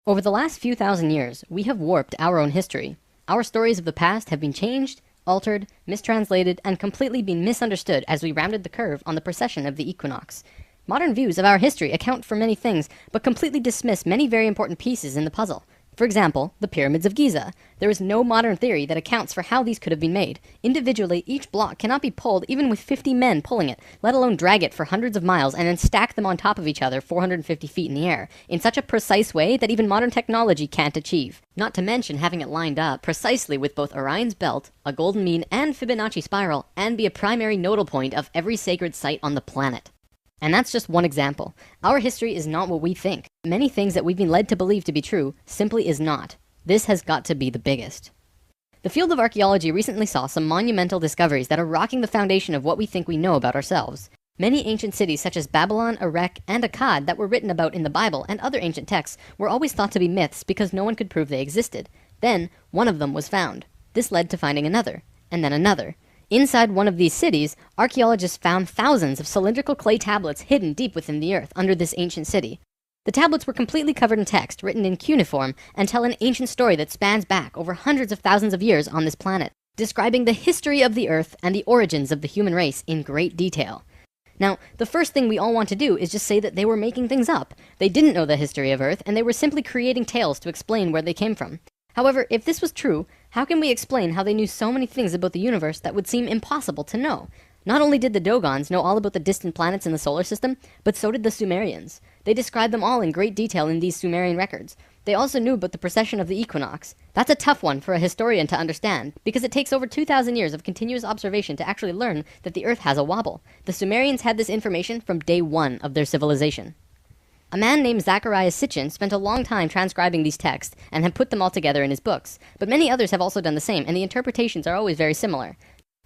Over the last few thousand years, we have warped our own history. Our stories of the past have been changed, altered, mistranslated, and completely been misunderstood as we rounded the curve on the precession of the equinox. Modern views of our history account for many things, but completely dismiss many very important pieces in the puzzle. For example, the pyramids of Giza. There is no modern theory that accounts for how these could have been made. Individually, each block cannot be pulled even with 50 men pulling it, let alone drag it for hundreds of miles and then stack them on top of each other 450 feet in the air, in such a precise way that even modern technology can't achieve. Not to mention having it lined up precisely with both Orion's belt, a golden mean, and Fibonacci spiral, and be a primary nodal point of every sacred site on the planet. And that's just one example. Our history is not what we think. Many things that we've been led to believe to be true simply is not. This has got to be the biggest. The field of archaeology recently saw some monumental discoveries that are rocking the foundation of what we think we know about ourselves. Many ancient cities such as Babylon, Erech, and Akkad that were written about in the Bible and other ancient texts were always thought to be myths because no one could prove they existed. Then, one of them was found. This led to finding another, and then another. Inside one of these cities, archaeologists found thousands of cylindrical clay tablets hidden deep within the earth under this ancient city. The tablets were completely covered in text, written in cuneiform, and tell an ancient story that spans back over hundreds of thousands of years on this planet, describing the history of the earth and the origins of the human race in great detail. Now, the first thing we all want to do is just say that they were making things up. They didn't know the history of Earth, and they were simply creating tales to explain where they came from. However, if this was true, how can we explain how they knew so many things about the universe that would seem impossible to know? Not only did the Dogons know all about the distant planets in the solar system, but so did the Sumerians. They described them all in great detail in these Sumerian records. They also knew about the precession of the equinox. That's a tough one for a historian to understand, because it takes over 2,000 years of continuous observation to actually learn that the Earth has a wobble. The Sumerians had this information from day one of their civilization. A man named Zacharias Sitchin spent a long time transcribing these texts and had put them all together in his books, but many others have also done the same, and the interpretations are always very similar.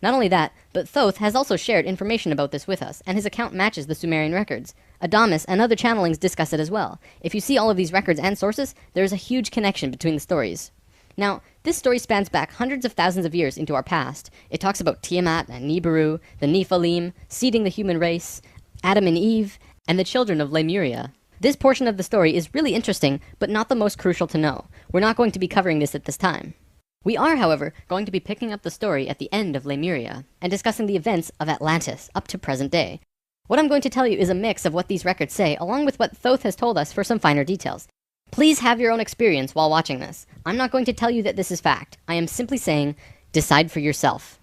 Not only that, but Thoth has also shared information about this with us, and his account matches the Sumerian records. Adamus and other channelings discuss it as well. If you see all of these records and sources, there is a huge connection between the stories. Now, this story spans back hundreds of thousands of years into our past. It talks about Tiamat and Nibiru, the Nephilim, seeding the human race, Adam and Eve, and the children of Lemuria. This portion of the story is really interesting, but not the most crucial to know. We're not going to be covering this at this time. We are, however, going to be picking up the story at the end of Lemuria, and discussing the events of Atlantis up to present day. What I'm going to tell you is a mix of what these records say, along with what Thoth has told us for some finer details. Please have your own experience while watching this. I'm not going to tell you that this is fact. I am simply saying, decide for yourself.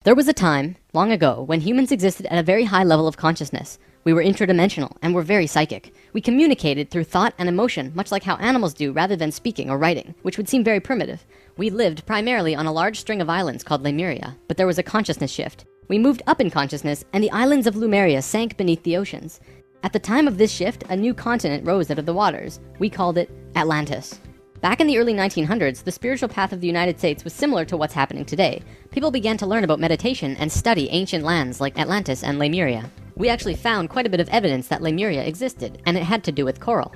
There was a time, long ago, when humans existed at a very high level of consciousness. We were interdimensional and were very psychic. We communicated through thought and emotion, much like how animals do rather than speaking or writing, which would seem very primitive. We lived primarily on a large string of islands called Lemuria, but there was a consciousness shift. We moved up in consciousness, and the islands of Lemuria sank beneath the oceans. At the time of this shift, a new continent rose out of the waters. We called it Atlantis. Back in the early 1900s, the spiritual path of the United States was similar to what's happening today. People began to learn about meditation and study ancient lands like Atlantis and Lemuria. We actually found quite a bit of evidence that Lemuria existed, and it had to do with coral.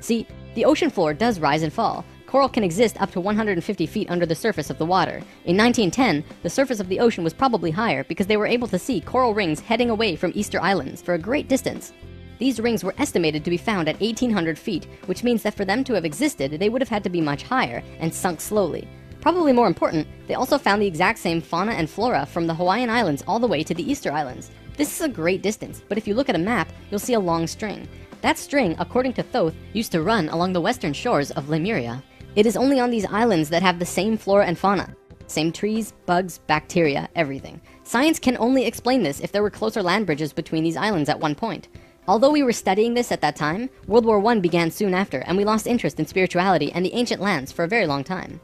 See, the ocean floor does rise and fall. Coral can exist up to 150 feet under the surface of the water. In 1910, the surface of the ocean was probably higher because they were able to see coral rings heading away from Easter Islands for a great distance. These rings were estimated to be found at 1,800 feet, which means that for them to have existed, they would have had to be much higher and sunk slowly. Probably more important, they also found the exact same fauna and flora from the Hawaiian Islands all the way to the Easter Islands. This is a great distance, but if you look at a map, you'll see a long string. That string, according to Thoth, used to run along the western shores of Lemuria. It is only on these islands that have the same flora and fauna. Same trees, bugs, bacteria, everything. Science can only explain this if there were closer land bridges between these islands at one point. Although we were studying this at that time, World War I began soon after, and we lost interest in spirituality and the ancient lands for a very long time.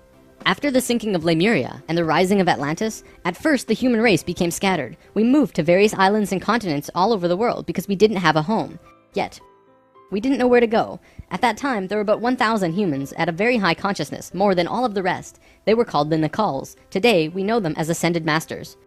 After the sinking of Lemuria and the rising of Atlantis, at first the human race became scattered. We moved to various islands and continents all over the world because we didn't have a home. Yet, we didn't know where to go. At that time, there were about 1,000 humans at a very high consciousness, more than all of the rest. They were called the Nakals. Today, we know them as ascended masters.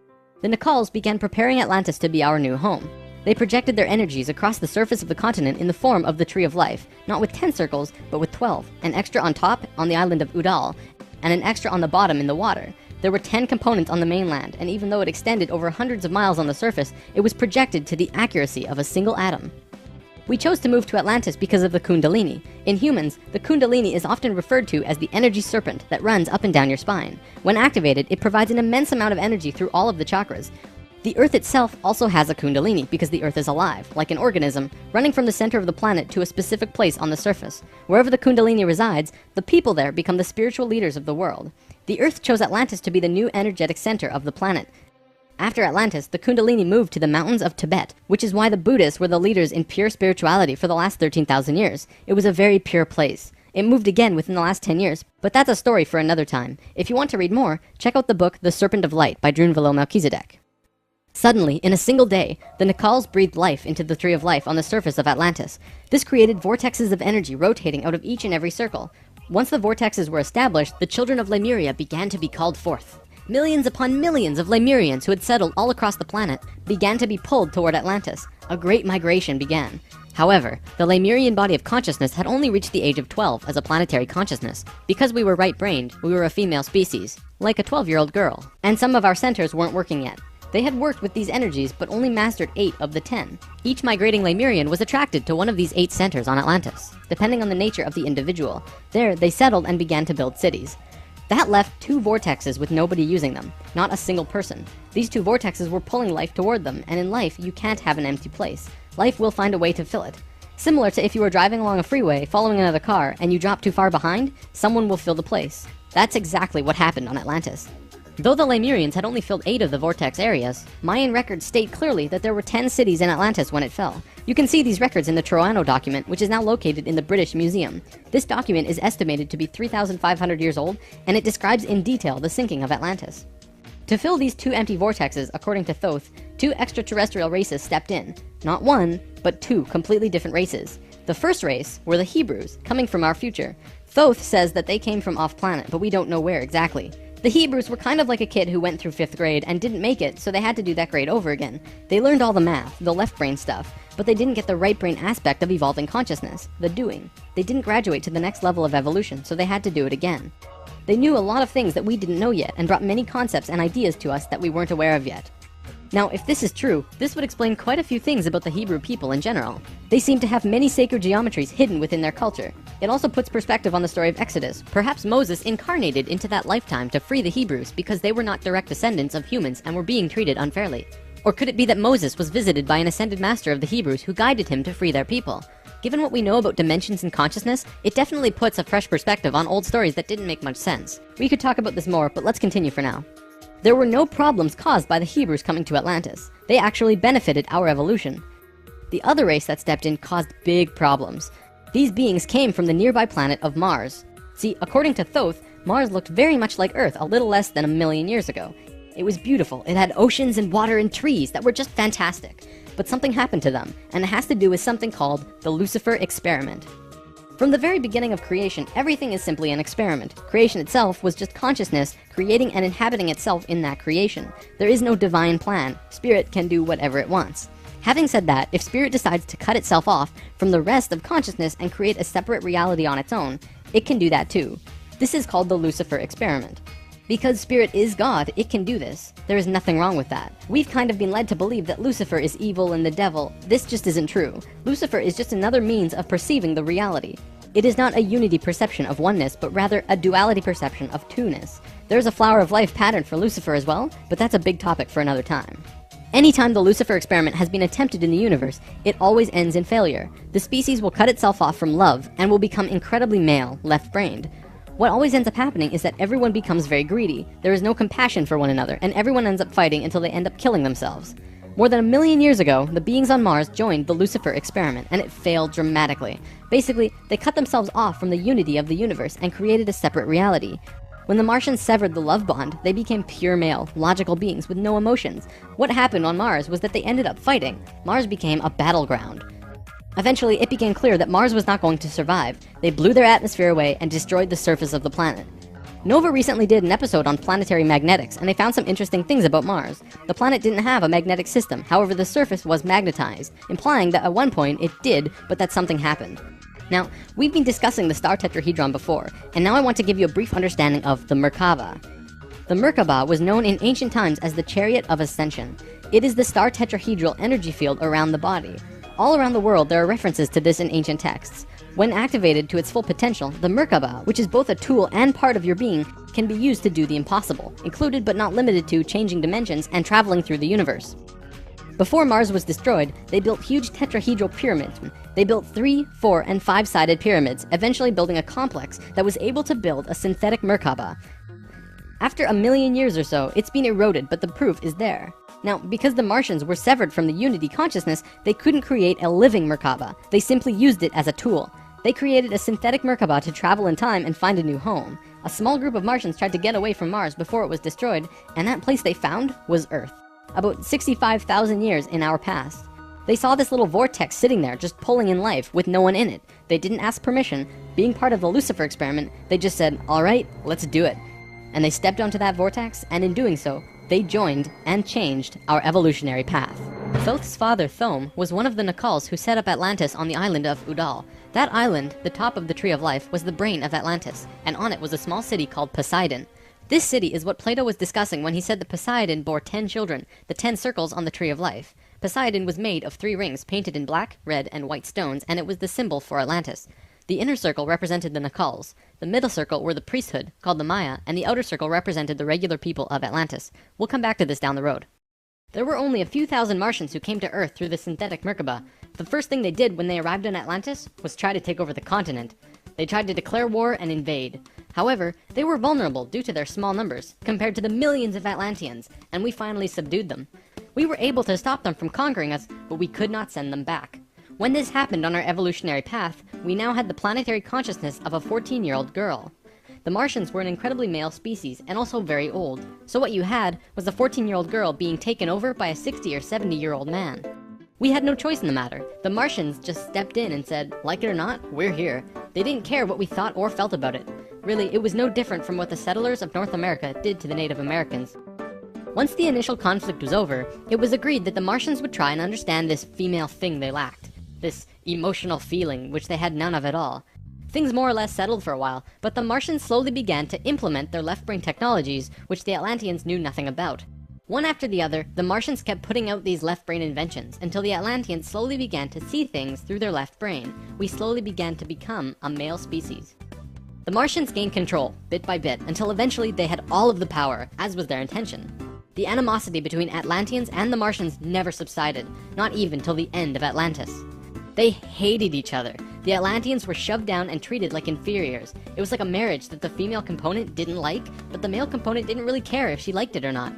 The Nicals began preparing Atlantis to be our new home. They projected their energies across the surface of the continent in the form of the Tree of Life, not with 10 circles, but with 12, an extra on top on the island of Udal, and an extra on the bottom in the water. There were 10 components on the mainland, and even though it extended over hundreds of miles on the surface, it was projected to the accuracy of a single atom. We chose to move to Atlantis because of the Kundalini. In humans, the Kundalini is often referred to as the energy serpent that runs up and down your spine. When activated, it provides an immense amount of energy through all of the chakras. The Earth itself also has a Kundalini because the Earth is alive, like an organism, running from the center of the planet to a specific place on the surface. Wherever the Kundalini resides, the people there become the spiritual leaders of the world. The Earth chose Atlantis to be the new energetic center of the planet. After Atlantis, the Kundalini moved to the mountains of Tibet, which is why the Buddhists were the leaders in pure spirituality for the last 13,000 years. It was a very pure place. It moved again within the last 10 years, but that's a story for another time. If you want to read more, check out the book The Serpent of Light by Drunvalo Melchizedek. Suddenly, in a single day, the Nicals breathed life into the Tree of Life on the surface of Atlantis. This created vortexes of energy rotating out of each and every circle. Once the vortexes were established, the children of Lemuria began to be called forth. Millions upon millions of Lemurians who had settled all across the planet began to be pulled toward Atlantis. A great migration began. However, the Lemurian body of consciousness had only reached the age of 12 as a planetary consciousness. Because we were right-brained, we were a female species, like a 12-year-old girl. And some of our centers weren't working yet. They had worked with these energies, but only mastered 8 of the 10. Each migrating Lemurian was attracted to one of these 8 centers on Atlantis, depending on the nature of the individual. There, they settled and began to build cities. That left 2 vortexes with nobody using them, not a single person. These 2 vortexes were pulling life toward them, and in life, you can't have an empty place. Life will find a way to fill it. Similar to if you were driving along a freeway, following another car, and you drop too far behind, someone will fill the place. That's exactly what happened on Atlantis. Though the Lemurians had only filled 8 of the vortex areas, Mayan records state clearly that there were 10 cities in Atlantis when it fell. You can see these records in the Troano document, which is now located in the British Museum. This document is estimated to be 3,500 years old, and it describes in detail the sinking of Atlantis. To fill these 2 empty vortexes, according to Thoth, 2 extraterrestrial races stepped in. Not 1, but 2 completely different races. The first race were the Hebrews, coming from our future. Thoth says that they came from off-planet, but we don't know where exactly. The Hebrews were kind of like a kid who went through 5th grade and didn't make it, so they had to do that grade over again. They learned all the math, the left brain stuff, but they didn't get the right brain aspect of evolving consciousness, the doing. They didn't graduate to the next level of evolution, so they had to do it again. They knew a lot of things that we didn't know yet and brought many concepts and ideas to us that we weren't aware of yet. Now, if this is true, this would explain quite a few things about the Hebrew people in general. They seem to have many sacred geometries hidden within their culture. It also puts perspective on the story of Exodus. Perhaps Moses incarnated into that lifetime to free the Hebrews because they were not direct descendants of humans and were being treated unfairly. Or could it be that Moses was visited by an ascended master of the Hebrews who guided him to free their people? Given what we know about dimensions and consciousness, it definitely puts a fresh perspective on old stories that didn't make much sense. We could talk about this more, but let's continue for now. There were no problems caused by the Hebrews coming to Atlantis. They actually benefited our evolution. The other race that stepped in caused big problems. These beings came from the nearby planet of Mars. See, according to Thoth, Mars looked very much like Earth a little less than 1,000,000 years ago. It was beautiful. It had oceans and water and trees that were just fantastic. But something happened to them, and it has to do with something called the Lucifer experiment. From the very beginning of creation, everything is simply an experiment. Creation itself was just consciousness creating and inhabiting itself in that creation. There is no divine plan. Spirit can do whatever it wants. Having said that, if Spirit decides to cut itself off from the rest of consciousness and create a separate reality on its own, it can do that too. This is called the Lucifer experiment. Because Spirit is God, it can do this. There is nothing wrong with that. We've kind of been led to believe that Lucifer is evil and the devil. This just isn't true. Lucifer is just another means of perceiving the reality. It is not a unity perception of oneness, but rather a duality perception of two-ness. There's a flower of life pattern for Lucifer as well, but that's a big topic for another time. Anytime the Lucifer experiment has been attempted in the universe, it always ends in failure. The species will cut itself off from love and will become incredibly male, left-brained. What always ends up happening is that everyone becomes very greedy. There is no compassion for one another, and everyone ends up fighting until they end up killing themselves. More than 1,000,000 years ago, the beings on Mars joined the Lucifer experiment, and it failed dramatically. Basically, they cut themselves off from the unity of the universe and created a separate reality. When the Martians severed the love bond, they became pure male, logical beings with no emotions. What happened on Mars was that they ended up fighting. Mars became a battleground. Eventually, it became clear that Mars was not going to survive. They blew their atmosphere away and destroyed the surface of the planet. Nova recently did an episode on planetary magnetics, and they found some interesting things about Mars. The planet didn't have a magnetic system, however the surface was magnetized, implying that at one point it did, but that something happened. Now, we've been discussing the star tetrahedron before, and now I want to give you a brief understanding of the Merkaba. The Merkaba was known in ancient times as the Chariot of Ascension. It is the star tetrahedral energy field around the body. All around the world there are references to this in ancient texts. When activated to its full potential, the Merkaba, which is both a tool and part of your being, can be used to do the impossible, included but not limited to changing dimensions and traveling through the universe. Before Mars was destroyed, they built huge tetrahedral pyramids. They built 3, 4, and 5-sided pyramids, eventually building a complex that was able to build a synthetic Merkaba. After 1 million years or so, it's been eroded, but the proof is there. Now, because the Martians were severed from the Unity consciousness, they couldn't create a living Merkaba. They simply used it as a tool. They created a synthetic Merkaba to travel in time and find a new home. A small group of Martians tried to get away from Mars before it was destroyed, and that place they found was Earth. About 65,000 years in our past. They saw this little vortex sitting there, just pulling in life, with no one in it. They didn't ask permission. Being part of the Lucifer experiment, they just said, alright, let's do it. And they stepped onto that vortex, and in doing so, they joined and changed our evolutionary path. Thoth's father, Thome, was one of the Nakals who set up Atlantis on the island of Udal. That island, the top of the Tree of Life, was the brain of Atlantis, and on it was a small city called Poseidon. This city is what Plato was discussing when he said that Poseidon bore 10 children, the 10 circles on the Tree of Life. Poseidon was made of 3 rings painted in black, red, and white stones, and it was the symbol for Atlantis. The inner circle represented the Nakals, the middle circle were the priesthood, called the Maya, and the outer circle represented the regular people of Atlantis. We'll come back to this down the road. There were only a few thousand Martians who came to Earth through the synthetic Merkaba. The first thing they did when they arrived in Atlantis was try to take over the continent. They tried to declare war and invade. However, they were vulnerable due to their small numbers, compared to the millions of Atlanteans, and we finally subdued them. We were able to stop them from conquering us, but we could not send them back. When this happened on our evolutionary path, we now had the planetary consciousness of a 14-year-old girl. The Martians were an incredibly male species, and also very old, so what you had was a 14-year-old girl being taken over by a 60 or 70-year-old man. We had no choice in the matter. The Martians just stepped in and said, like it or not, we're here. They didn't care what we thought or felt about it. Really, it was no different from what the settlers of North America did to the Native Americans. Once the initial conflict was over, it was agreed that the Martians would try and understand this female thing they lacked. This emotional feeling, which they had none of at all. Things more or less settled for a while, but the Martians slowly began to implement their left-brain technologies, which the Atlanteans knew nothing about. One after the other, the Martians kept putting out these left-brain inventions, until the Atlanteans slowly began to see things through their left brain. We slowly began to become a male species. The Martians gained control, bit by bit, until eventually they had all of the power, as was their intention. The animosity between Atlanteans and the Martians never subsided, not even till the end of Atlantis. They hated each other. The Atlanteans were shoved down and treated like inferiors. It was like a marriage that the female component didn't like, but the male component didn't really care if she liked it or not.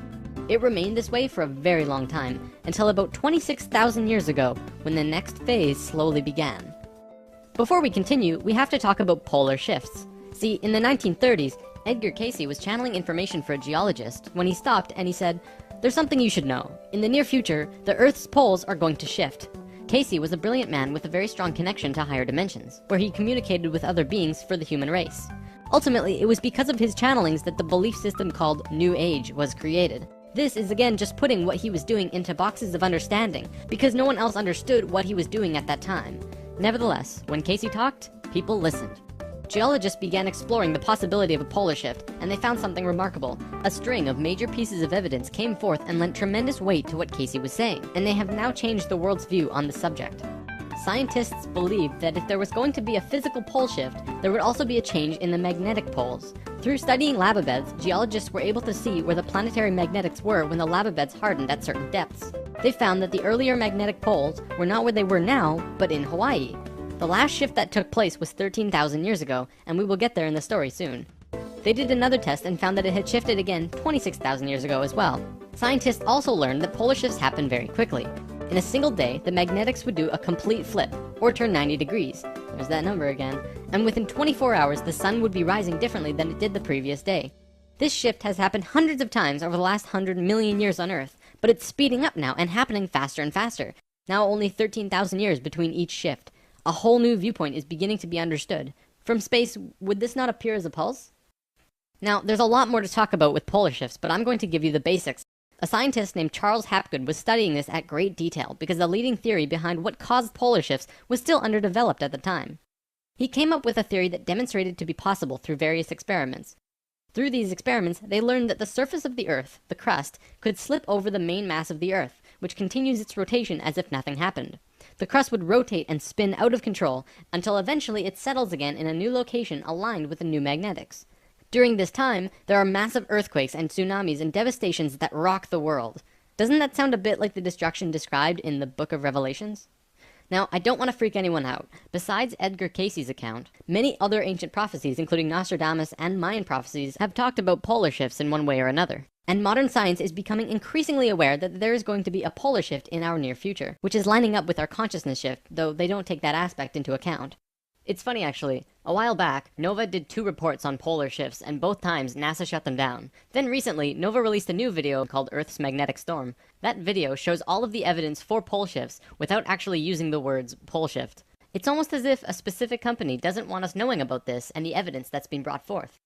It remained this way for a very long time, until about 26,000 years ago, when the next phase slowly began. Before we continue, we have to talk about polar shifts. See, in the 1930s, Edgar Cayce was channeling information for a geologist when he stopped and he said, "There's something you should know. In the near future, the Earth's poles are going to shift." Cayce was a brilliant man with a very strong connection to higher dimensions, where he communicated with other beings for the human race. Ultimately, it was because of his channelings that the belief system called New Age was created. This is again just putting what he was doing into boxes of understanding, because no one else understood what he was doing at that time. Nevertheless, when Cayce talked, people listened. Geologists began exploring the possibility of a polar shift, and they found something remarkable. A string of major pieces of evidence came forth and lent tremendous weight to what Cayce was saying, and they have now changed the world's view on the subject. Scientists believed that if there was going to be a physical pole shift, there would also be a change in the magnetic poles. Through studying lava beds, geologists were able to see where the planetary magnetics were when the lava beds hardened at certain depths. They found that the earlier magnetic poles were not where they were now, but in Hawaii. The last shift that took place was 13,000 years ago, and we will get there in the story soon. They did another test and found that it had shifted again 26,000 years ago as well. Scientists also learned that polar shifts happen very quickly. In a single day, the magnetics would do a complete flip, or turn 90 degrees. There's that number again. And within 24 hours, the sun would be rising differently than it did the previous day. This shift has happened hundreds of times over the last 100 million years on Earth, but it's speeding up now and happening faster and faster. Now only 13,000 years between each shift. A whole new viewpoint is beginning to be understood. From space, would this not appear as a pulse? Now, there's a lot more to talk about with polar shifts, but I'm going to give you the basics. A scientist named Charles Hapgood was studying this at great detail because the leading theory behind what caused polar shifts was still underdeveloped at the time. He came up with a theory that demonstrated to be possible through various experiments. Through these experiments, they learned that the surface of the Earth, the crust, could slip over the main mass of the Earth, which continues its rotation as if nothing happened. The crust would rotate and spin out of control until eventually it settles again in a new location aligned with the new magnetics. During this time, there are massive earthquakes and tsunamis and devastations that rock the world. Doesn't that sound a bit like the destruction described in the Book of Revelations? Now, I don't want to freak anyone out. Besides Edgar Cayce's account, many other ancient prophecies, including Nostradamus and Mayan prophecies, have talked about polar shifts in one way or another. And modern science is becoming increasingly aware that there is going to be a polar shift in our near future, which is lining up with our consciousness shift, though they don't take that aspect into account. It's funny actually, a while back, NOVA did 2 reports on polar shifts, and both times NASA shut them down. Then recently, NOVA released a new video called Earth's Magnetic Storm. That video shows all of the evidence for pole shifts without actually using the words pole shift. It's almost as if a specific company doesn't want us knowing about this and the evidence that's been brought forth.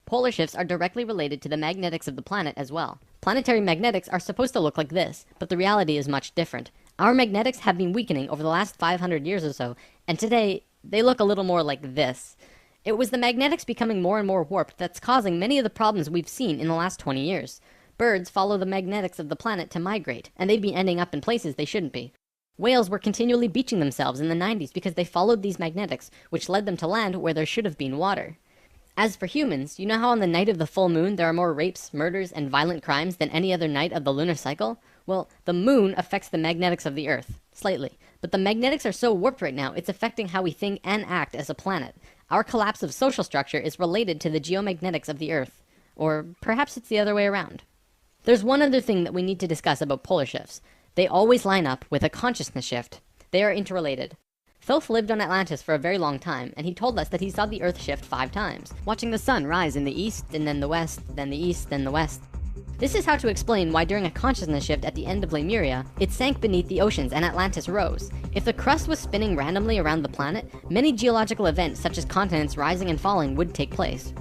Polar shifts are directly related to the magnetics of the planet as well. Planetary magnetics are supposed to look like this, but the reality is much different. Our magnetics have been weakening over the last 500 years or so, and today, they look a little more like this. It was the magnetics becoming more and more warped that's causing many of the problems we've seen in the last 20 years. Birds follow the magnetics of the planet to migrate, and they'd be ending up in places they shouldn't be. Whales were continually beaching themselves in the 90s because they followed these magnetics, which led them to land where there should have been water. As for humans, you know how on the night of the full moon there are more rapes, murders, and violent crimes than any other night of the lunar cycle? Well, the moon affects the magnetics of the Earth, slightly. But the magnetics are so warped right now, it's affecting how we think and act as a planet. Our collapse of social structure is related to the geomagnetics of the Earth. Or perhaps it's the other way around. There's one other thing that we need to discuss about polar shifts. They always line up with a consciousness shift. They are interrelated. Thoth lived on Atlantis for a very long time, and he told us that he saw the Earth shift 5 times, watching the sun rise in the east, and then the west, then the east, then the west. This is how to explain why during a consciousness shift at the end of Lemuria, it sank beneath the oceans and Atlantis rose. If the crust was spinning randomly around the planet, many geological events such as continents rising and falling would take place.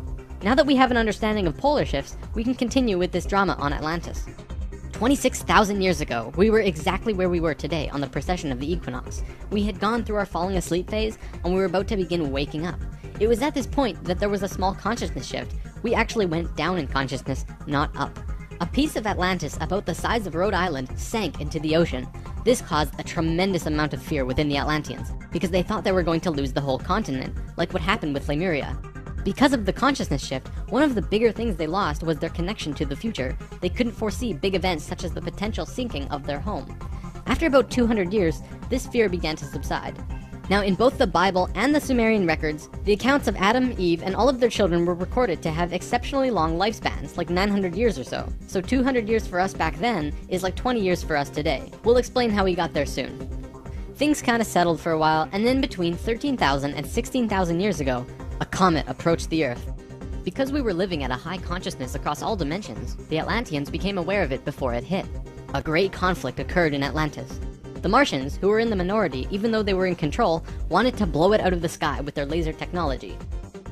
Now that we have an understanding of polar shifts, we can continue with this drama on Atlantis. 26,000 years ago, we were exactly where we were today on the precession of the equinox. We had gone through our falling asleep phase, and we were about to begin waking up. It was at this point that there was a small consciousness shift. We actually went down in consciousness, not up. A piece of Atlantis about the size of Rhode Island sank into the ocean. This caused a tremendous amount of fear within the Atlanteans, because they thought they were going to lose the whole continent, like what happened with Lemuria. Because of the consciousness shift, one of the bigger things they lost was their connection to the future. They couldn't foresee big events such as the potential sinking of their home. After about 200 years, this fear began to subside. Now, in both the Bible and the Sumerian records, the accounts of Adam, Eve, and all of their children were recorded to have exceptionally long lifespans, like 900 years or so. So 200 years for us back then is like 20 years for us today. We'll explain how we got there soon. Things kinda settled for a while, and then between 13,000 and 16,000 years ago, a comet approached the Earth. Because we were living at a high consciousness across all dimensions, the Atlanteans became aware of it before it hit. A great conflict occurred in Atlantis. The Martians, who were in the minority even though they were in control, wanted to blow it out of the sky with their laser technology.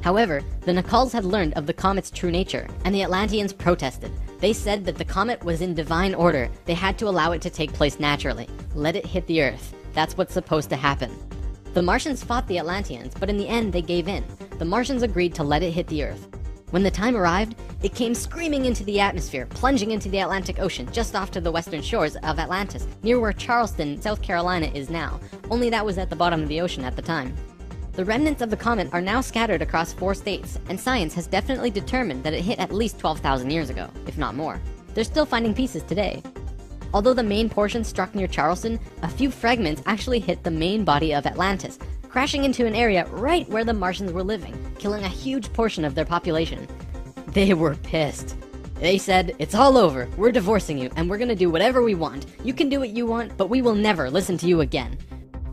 However, the Nacals had learned of the comet's true nature, and the Atlanteans protested. They said that the comet was in divine order. They had to allow it to take place naturally. Let it hit the Earth. That's what's supposed to happen. The Martians fought the Atlanteans, but in the end they gave in. The Martians agreed to let it hit the Earth. When the time arrived, it came screaming into the atmosphere, plunging into the Atlantic Ocean just off to the western shores of Atlantis, near where Charleston, South Carolina is now, only that was at the bottom of the ocean at the time. The remnants of the comet are now scattered across 4 states, and science has definitely determined that it hit at least 12,000 years ago, if not more. They're still finding pieces today. Although the main portion struck near Charleston, a few fragments actually hit the main body of Atlantis, crashing into an area right where the Martians were living, killing a huge portion of their population. They were pissed. They said, "It's all over, we're divorcing you, and we're gonna do whatever we want. You can do what you want, but we will never listen to you again."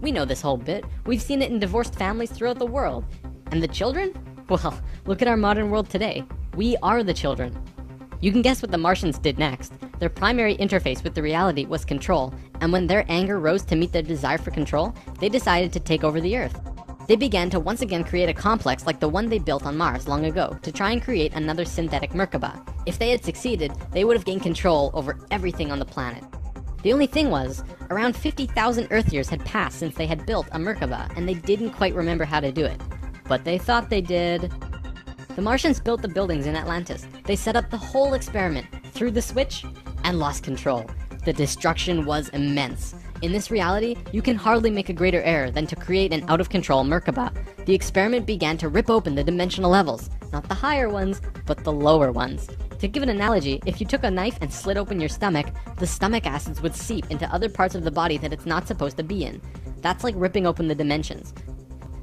We know this whole bit. We've seen it in divorced families throughout the world. And the children? Well, look at our modern world today. We are the children. You can guess what the Martians did next. Their primary interface with the reality was control, and when their anger rose to meet their desire for control, they decided to take over the Earth. They began to once again create a complex like the one they built on Mars long ago to try and create another synthetic Merkaba. If they had succeeded, they would have gained control over everything on the planet. The only thing was, around 50,000 Earth years had passed since they had built a Merkaba, and they didn't quite remember how to do it. But they thought they did. The Martians built the buildings in Atlantis. They set up the whole experiment, threw the switch, and lost control. The destruction was immense. In this reality, you can hardly make a greater error than to create an out-of-control Merkaba. The experiment began to rip open the dimensional levels, not the higher ones, but the lower ones. To give an analogy, if you took a knife and slit open your stomach, the stomach acids would seep into other parts of the body that it's not supposed to be in. That's like ripping open the dimensions.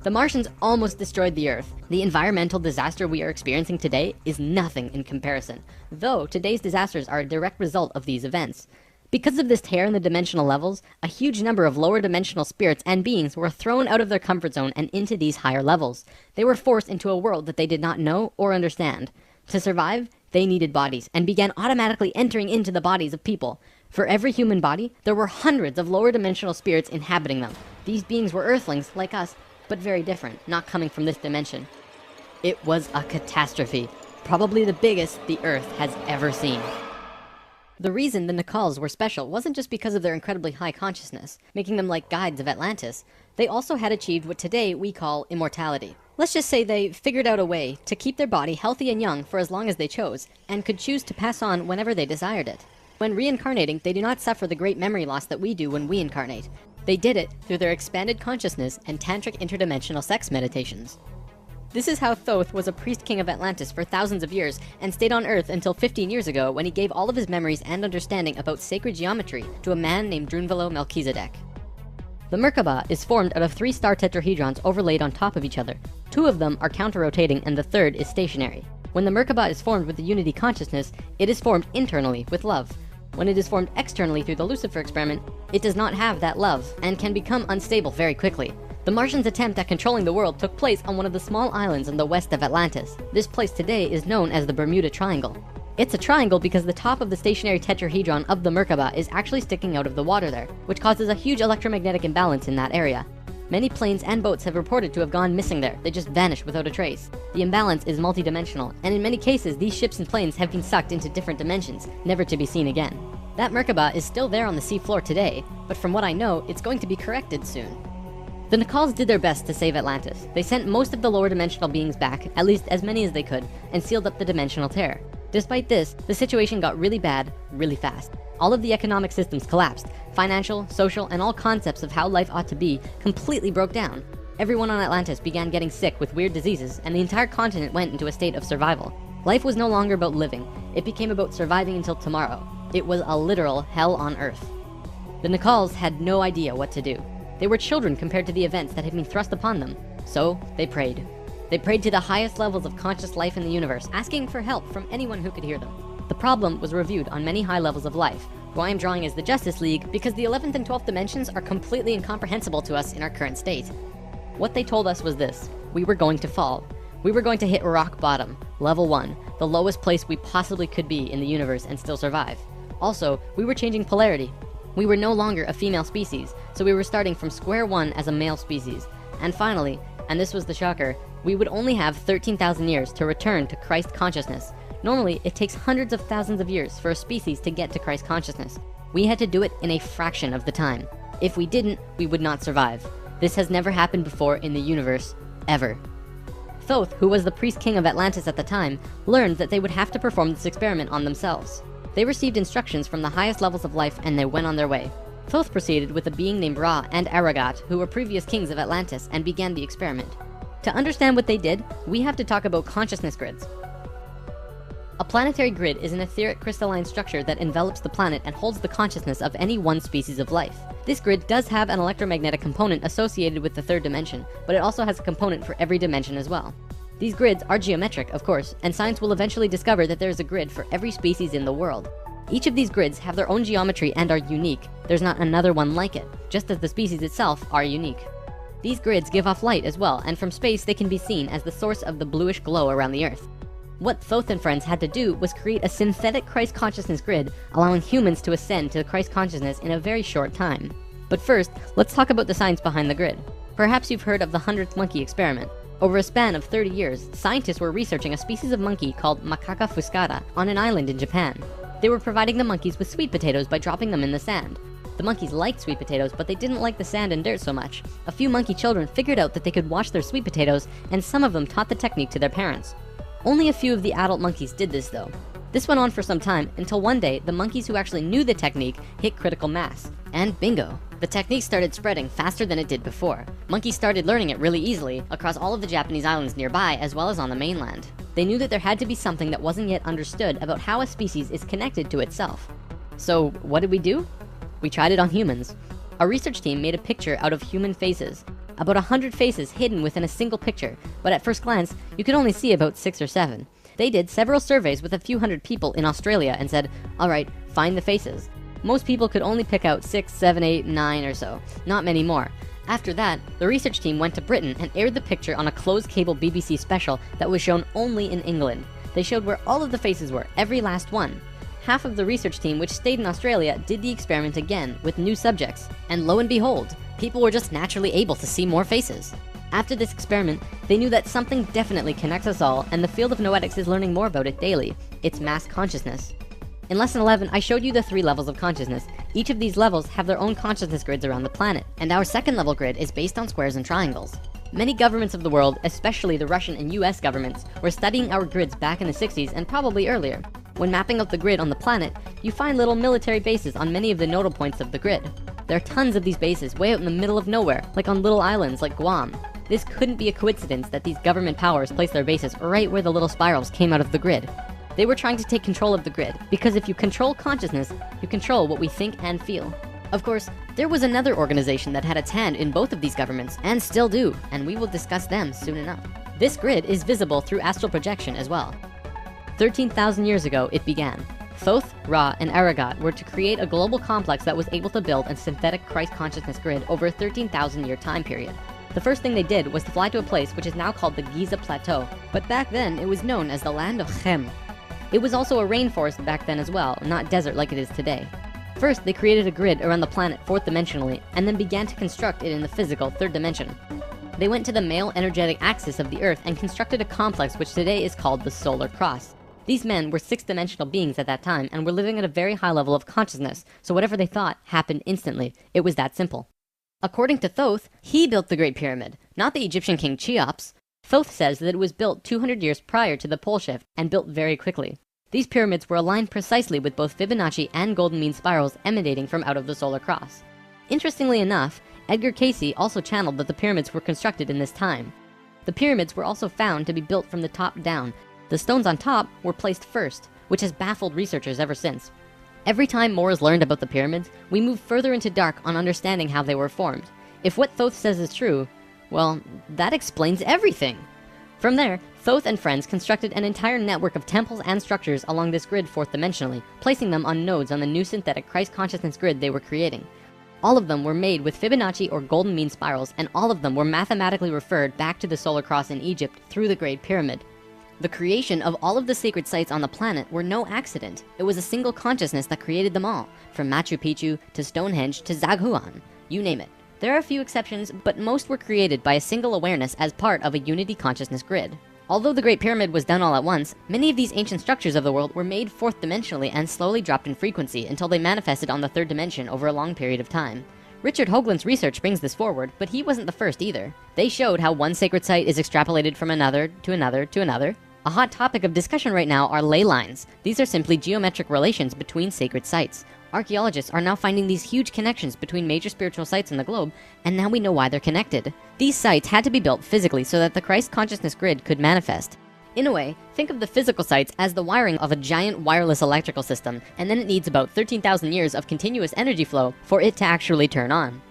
The Martians almost destroyed the Earth. The environmental disaster we are experiencing today is nothing in comparison, though today's disasters are a direct result of these events. Because of this tear in the dimensional levels, a huge number of lower dimensional spirits and beings were thrown out of their comfort zone and into these higher levels. They were forced into a world that they did not know or understand. To survive, they needed bodies and began automatically entering into the bodies of people. For every human body, there were hundreds of lower dimensional spirits inhabiting them. These beings were Earthlings like us, but very different, not coming from this dimension. It was a catastrophe, probably the biggest the Earth has ever seen. The reason the Nacals were special wasn't just because of their incredibly high consciousness, making them like guides of Atlantis. They also had achieved what today we call immortality. Let's just say they figured out a way to keep their body healthy and young for as long as they chose, and could choose to pass on whenever they desired it. When reincarnating, they do not suffer the great memory loss that we do when we incarnate. They did it through their expanded consciousness and tantric interdimensional sex meditations. This is how Thoth was a priest king of Atlantis for thousands of years and stayed on Earth until 15 years ago when he gave all of his memories and understanding about sacred geometry to a man named Drunvalo Melchizedek. The Merkaba is formed out of 3 star tetrahedrons overlaid on top of each other. 2 of them are counter-rotating and the third is stationary. When the Merkaba is formed with the unity consciousness, it is formed internally with love. When it is formed externally through the Lucifer experiment, it does not have that love and can become unstable very quickly. The Martians' attempt at controlling the world took place on one of the small islands in the west of Atlantis. This place today is known as the Bermuda Triangle. It's a triangle because the top of the stationary tetrahedron of the Merkaba is actually sticking out of the water there, which causes a huge electromagnetic imbalance in that area. Many planes and boats have reported to have gone missing there. They just vanished without a trace. The imbalance is multidimensional, and in many cases, these ships and planes have been sucked into different dimensions, never to be seen again. That Merkaba is still there on the seafloor today, but from what I know, it's going to be corrected soon. The Nacals did their best to save Atlantis. They sent most of the lower dimensional beings back, at least as many as they could, and sealed up the dimensional tear. Despite this, the situation got really bad, really fast. All of the economic systems collapsed. Financial, social, and all concepts of how life ought to be completely broke down. Everyone on Atlantis began getting sick with weird diseases, and the entire continent went into a state of survival. Life was no longer about living. It became about surviving until tomorrow. It was a literal hell on Earth. The Nacals had no idea what to do. They were children compared to the events that had been thrust upon them. So they prayed. They prayed to the highest levels of conscious life in the universe, asking for help from anyone who could hear them. The problem was reviewed on many high levels of life, who I am drawing as the Justice League because the 11th and 12th dimensions are completely incomprehensible to us in our current state. What they told us was this: we were going to fall. We were going to hit rock bottom, level 1, the lowest place we possibly could be in the universe and still survive. Also, we were changing polarity. We were no longer a female species, so we were starting from square one as a male species. And finally, and this was the shocker, we would only have 13,000 years to return to Christ consciousness. Normally, it takes hundreds of thousands of years for a species to get to Christ consciousness. We had to do it in a fraction of the time. If we didn't, we would not survive. This has never happened before in the universe, ever. Thoth, who was the priest king of Atlantis at the time, learned that they would have to perform this experiment on themselves. They received instructions from the highest levels of life and they went on their way. Thoth proceeded with a being named Ra and Aragat, who were previous kings of Atlantis, and began the experiment. To understand what they did, we have to talk about consciousness grids. A planetary grid is an etheric crystalline structure that envelops the planet and holds the consciousness of any one species of life. This grid does have an electromagnetic component associated with the 3rd dimension, but it also has a component for every dimension as well. These grids are geometric, of course, and science will eventually discover that there is a grid for every species in the world. Each of these grids have their own geometry and are unique. There's not another one like it, just as the species itself are unique. These grids give off light as well, and from space they can be seen as the source of the bluish glow around the Earth. What Thoth and friends had to do was create a synthetic Christ consciousness grid, allowing humans to ascend to Christ consciousness in a very short time. But first, let's talk about the science behind the grid. Perhaps you've heard of the 100th monkey experiment. Over a span of 30 years, scientists were researching a species of monkey called Macaca fuscata on an island in Japan. They were providing the monkeys with sweet potatoes by dropping them in the sand. The monkeys liked sweet potatoes, but they didn't like the sand and dirt so much. A few monkey children figured out that they could wash their sweet potatoes, and some of them taught the technique to their parents. Only a few of the adult monkeys did this though. This went on for some time until one day the monkeys who actually knew the technique hit critical mass. And bingo, the technique started spreading faster than it did before. Monkeys started learning it really easily across all of the Japanese islands nearby as well as on the mainland. They knew that there had to be something that wasn't yet understood about how a species is connected to itself. So what did we do? We tried it on humans. Our research team made a picture out of human faces. About 100 faces hidden within a single picture, but at first glance, you could only see about 6 or 7. They did several surveys with a few hundred people in Australia and said, alright, find the faces. Most people could only pick out 6, 7, 8, 9 or so, not many more. After that, the research team went to Britain and aired the picture on a closed cable BBC special that was shown only in England. They showed where all of the faces were, every last one. Half of the research team, which stayed in Australia, did the experiment again with new subjects. And lo and behold, people were just naturally able to see more faces. After this experiment, they knew that something definitely connects us all, and the field of noetics is learning more about it daily. It's mass consciousness. In lesson 11, I showed you the 3 levels of consciousness. Each of these levels have their own consciousness grids around the planet, and our second level grid is based on squares and triangles. Many governments of the world, especially the Russian and US governments, were studying our grids back in the 60s and probably earlier. When mapping out the grid on the planet, you find little military bases on many of the nodal points of the grid. There are tons of these bases way out in the middle of nowhere, like on little islands like Guam. This couldn't be a coincidence that these government powers placed their bases right where the little spirals came out of the grid. They were trying to take control of the grid, because if you control consciousness, you control what we think and feel. Of course, there was another organization that had its hand in both of these governments, and still do, and we will discuss them soon enough. This grid is visible through astral projection as well. 13,000 years ago, it began. Thoth, Ra, and Aragat were to create a global complex that was able to build a synthetic Christ consciousness grid over a 13,000 year time period. The first thing they did was to fly to a place which is now called the Giza Plateau, but back then it was known as the land of Chem. It was also a rainforest back then as well, not desert like it is today. First, they created a grid around the planet 4th dimensionally, and then began to construct it in the physical 3rd dimension. They went to the male energetic axis of the Earth and constructed a complex which today is called the Solar Cross. These men were 6th dimensional beings at that time and were living at a very high level of consciousness, so whatever they thought happened instantly. It was that simple. According to Thoth, he built the Great Pyramid, not the Egyptian king Cheops. Thoth says that it was built 200 years prior to the pole shift and built very quickly. These pyramids were aligned precisely with both Fibonacci and golden mean spirals emanating from out of the solar cross. Interestingly enough, Edgar Cayce also channeled that the pyramids were constructed in this time. The pyramids were also found to be built from the top down. The stones on top were placed first, which has baffled researchers ever since. Every time more is learned about the pyramids, we move further into dark on understanding how they were formed. If what Thoth says is true, well, that explains everything. From there, Thoth and friends constructed an entire network of temples and structures along this grid 4th dimensionally, placing them on nodes on the new synthetic Christ consciousness grid they were creating. All of them were made with Fibonacci or golden mean spirals, and all of them were mathematically referred back to the solar cross in Egypt through the Great Pyramid. The creation of all of the sacred sites on the planet were no accident. It was a single consciousness that created them all, from Machu Picchu to Stonehenge to Zaghuan, you name it. There are a few exceptions, but most were created by a single awareness as part of a unity consciousness grid. Although the Great Pyramid was done all at once, many of these ancient structures of the world were made 4th dimensionally and slowly dropped in frequency until they manifested on the 3rd dimension over a long period of time. Richard Hoagland's research brings this forward, but he wasn't the first either. They showed how one sacred site is extrapolated from another to another to another. A hot topic of discussion right now are ley lines. These are simply geometric relations between sacred sites. Archaeologists are now finding these huge connections between major spiritual sites in the globe, and now we know why they're connected. These sites had to be built physically so that the Christ consciousness grid could manifest. In a way, think of the physical sites as the wiring of a giant wireless electrical system, and then it needs about 13,000 years of continuous energy flow for it to actually turn on.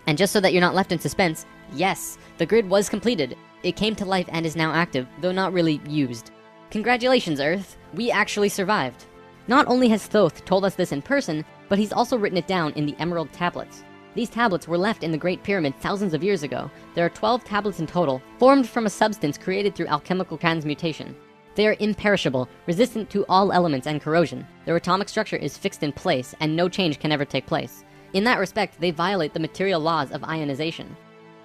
And just so that you're not left in suspense, yes, the grid was completed. It came to life and is now active, though not really used. Congratulations, Earth! We actually survived. Not only has Thoth told us this in person, but he's also written it down in the Emerald Tablets. These tablets were left in the Great Pyramid thousands of years ago. There are 12 tablets in total, formed from a substance created through alchemical transmutation. They are imperishable, resistant to all elements and corrosion. Their atomic structure is fixed in place, and no change can ever take place. In that respect, they violate the material laws of ionization.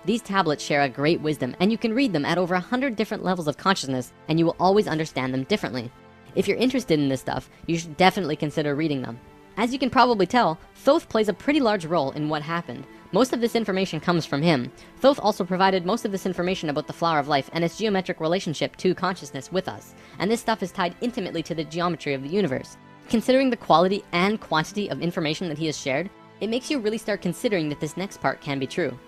These tablets share a great wisdom, and you can read them at over 100 different levels of consciousness, and you will always understand them differently. If you're interested in this stuff, you should definitely consider reading them. As you can probably tell, Thoth plays a pretty large role in what happened. Most of this information comes from him. Thoth also provided most of this information about the flower of life and its geometric relationship to consciousness with us. And this stuff is tied intimately to the geometry of the universe. Considering the quality and quantity of information that he has shared, it makes you really start considering that this next part can be true.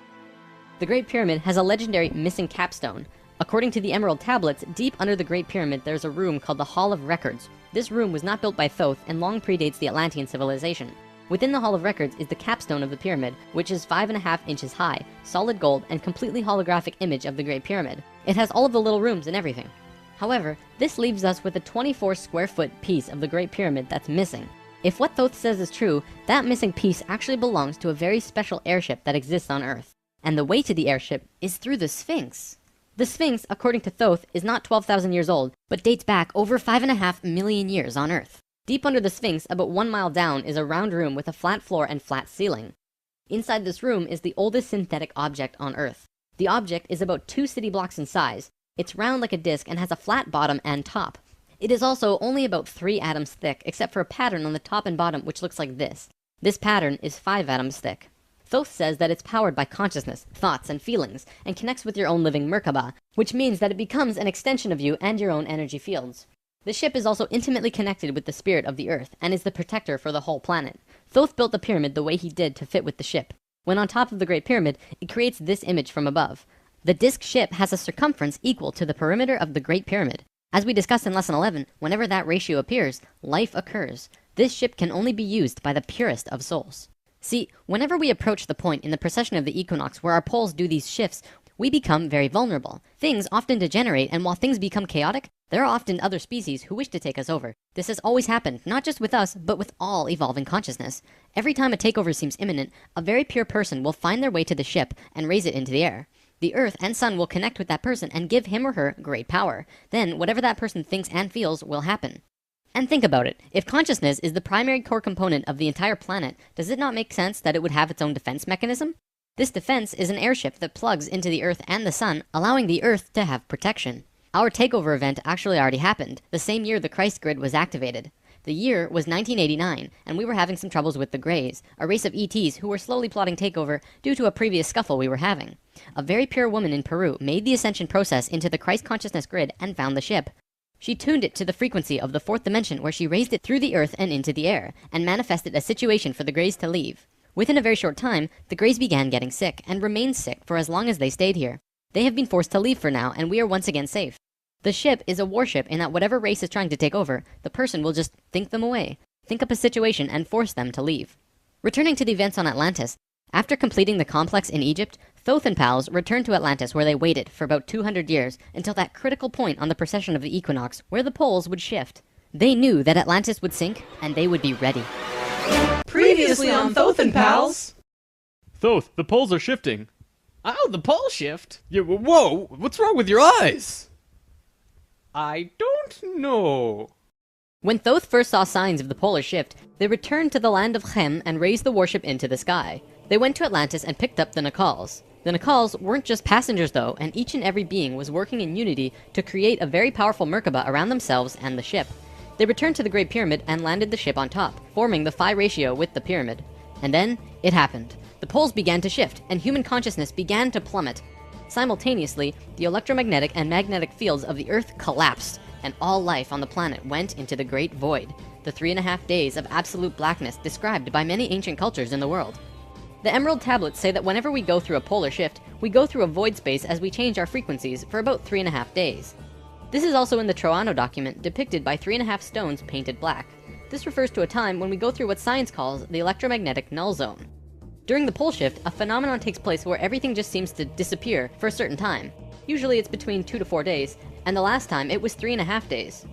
The Great Pyramid has a legendary missing capstone. According to the Emerald Tablets, deep under the Great Pyramid there's a room called the Hall of Records. This room was not built by Thoth and long predates the Atlantean civilization. Within the Hall of Records is the capstone of the pyramid, which is 5.5 inches high, solid gold, and completely holographic image of the Great Pyramid. It has all of the little rooms and everything. However, this leaves us with a 24 square foot piece of the Great Pyramid that's missing. If what Thoth says is true, that missing piece actually belongs to a very special airship that exists on Earth. And the way to the airship is through the Sphinx. The Sphinx, according to Thoth, is not 12,000 years old, but dates back over 5.5 million years on Earth. Deep under the Sphinx, about 1 mile down, is a round room with a flat floor and flat ceiling. Inside this room is the oldest synthetic object on Earth. The object is about 2 city blocks in size. It's round like a disc and has a flat bottom and top. It is also only about 3 atoms thick, except for a pattern on the top and bottom which looks like this. This pattern is 5 atoms thick. Thoth says that it's powered by consciousness, thoughts, and feelings, and connects with your own living Merkaba, which means that it becomes an extension of you and your own energy fields. The ship is also intimately connected with the spirit of the Earth, and is the protector for the whole planet. Thoth built the pyramid the way he did to fit with the ship. When on top of the Great Pyramid, it creates this image from above. The disc ship has a circumference equal to the perimeter of the Great Pyramid. As we discussed in Lesson 11, whenever that ratio appears, life occurs. This ship can only be used by the purest of souls. See, whenever we approach the point in the precession of the equinox where our poles do these shifts, we become very vulnerable. Things often degenerate, and while things become chaotic, there are often other species who wish to take us over. This has always happened, not just with us, but with all evolving consciousness. Every time a takeover seems imminent, a very pure person will find their way to the ship and raise it into the air. The Earth and Sun will connect with that person and give him or her great power. Then, whatever that person thinks and feels will happen. And think about it. If consciousness is the primary core component of the entire planet, does it not make sense that it would have its own defense mechanism? This defense is an airship that plugs into the Earth and the Sun, allowing the Earth to have protection. Our takeover event actually already happened, the same year the Christ grid was activated. The year was 1989, and we were having some troubles with the Greys, a race of ETs who were slowly plotting takeover due to a previous scuffle we were having. A very pure woman in Peru made the ascension process into the Christ consciousness grid and found the ship. She tuned it to the frequency of the 4th dimension, where she raised it through the Earth and into the air, and manifested a situation for the Greys to leave. Within a very short time, the Greys began getting sick, and remained sick for as long as they stayed here. They have been forced to leave for now, and we are once again safe. The ship is a warship in that whatever race is trying to take over, the person will just think them away, think up a situation, and force them to leave. Returning to the events on Atlantis, after completing the complex in Egypt, Thoth and pals returned to Atlantis, where they waited for about 200 years until that critical point on the precession of the equinox where the poles would shift. They knew that Atlantis would sink, and they would be ready. Previously on Thoth and Pals! Thoth, the poles are shifting. Oh, the pole shift? Yeah, whoa, what's wrong with your eyes? I don't know. When Thoth first saw signs of the polar shift, they returned to the land of Chem and raised the warship into the sky. They went to Atlantis and picked up the Nacals. The Nacals weren't just passengers though, and each and every being was working in unity to create a very powerful Merkaba around themselves and the ship. They returned to the Great Pyramid and landed the ship on top, forming the phi ratio with the pyramid. And then, it happened. The poles began to shift, and human consciousness began to plummet. Simultaneously, the electromagnetic and magnetic fields of the Earth collapsed, and all life on the planet went into the Great Void, the 3.5 days of absolute blackness described by many ancient cultures in the world. The Emerald Tablets say that whenever we go through a polar shift, we go through a void space as we change our frequencies for about 3.5 days. This is also in the Troano document, depicted by 3.5 stones painted black. This refers to a time when we go through what science calls the electromagnetic null zone. During the pole shift, a phenomenon takes place where everything just seems to disappear for a certain time. Usually it's between 2 to 4 days, and the last time it was 3.5 days.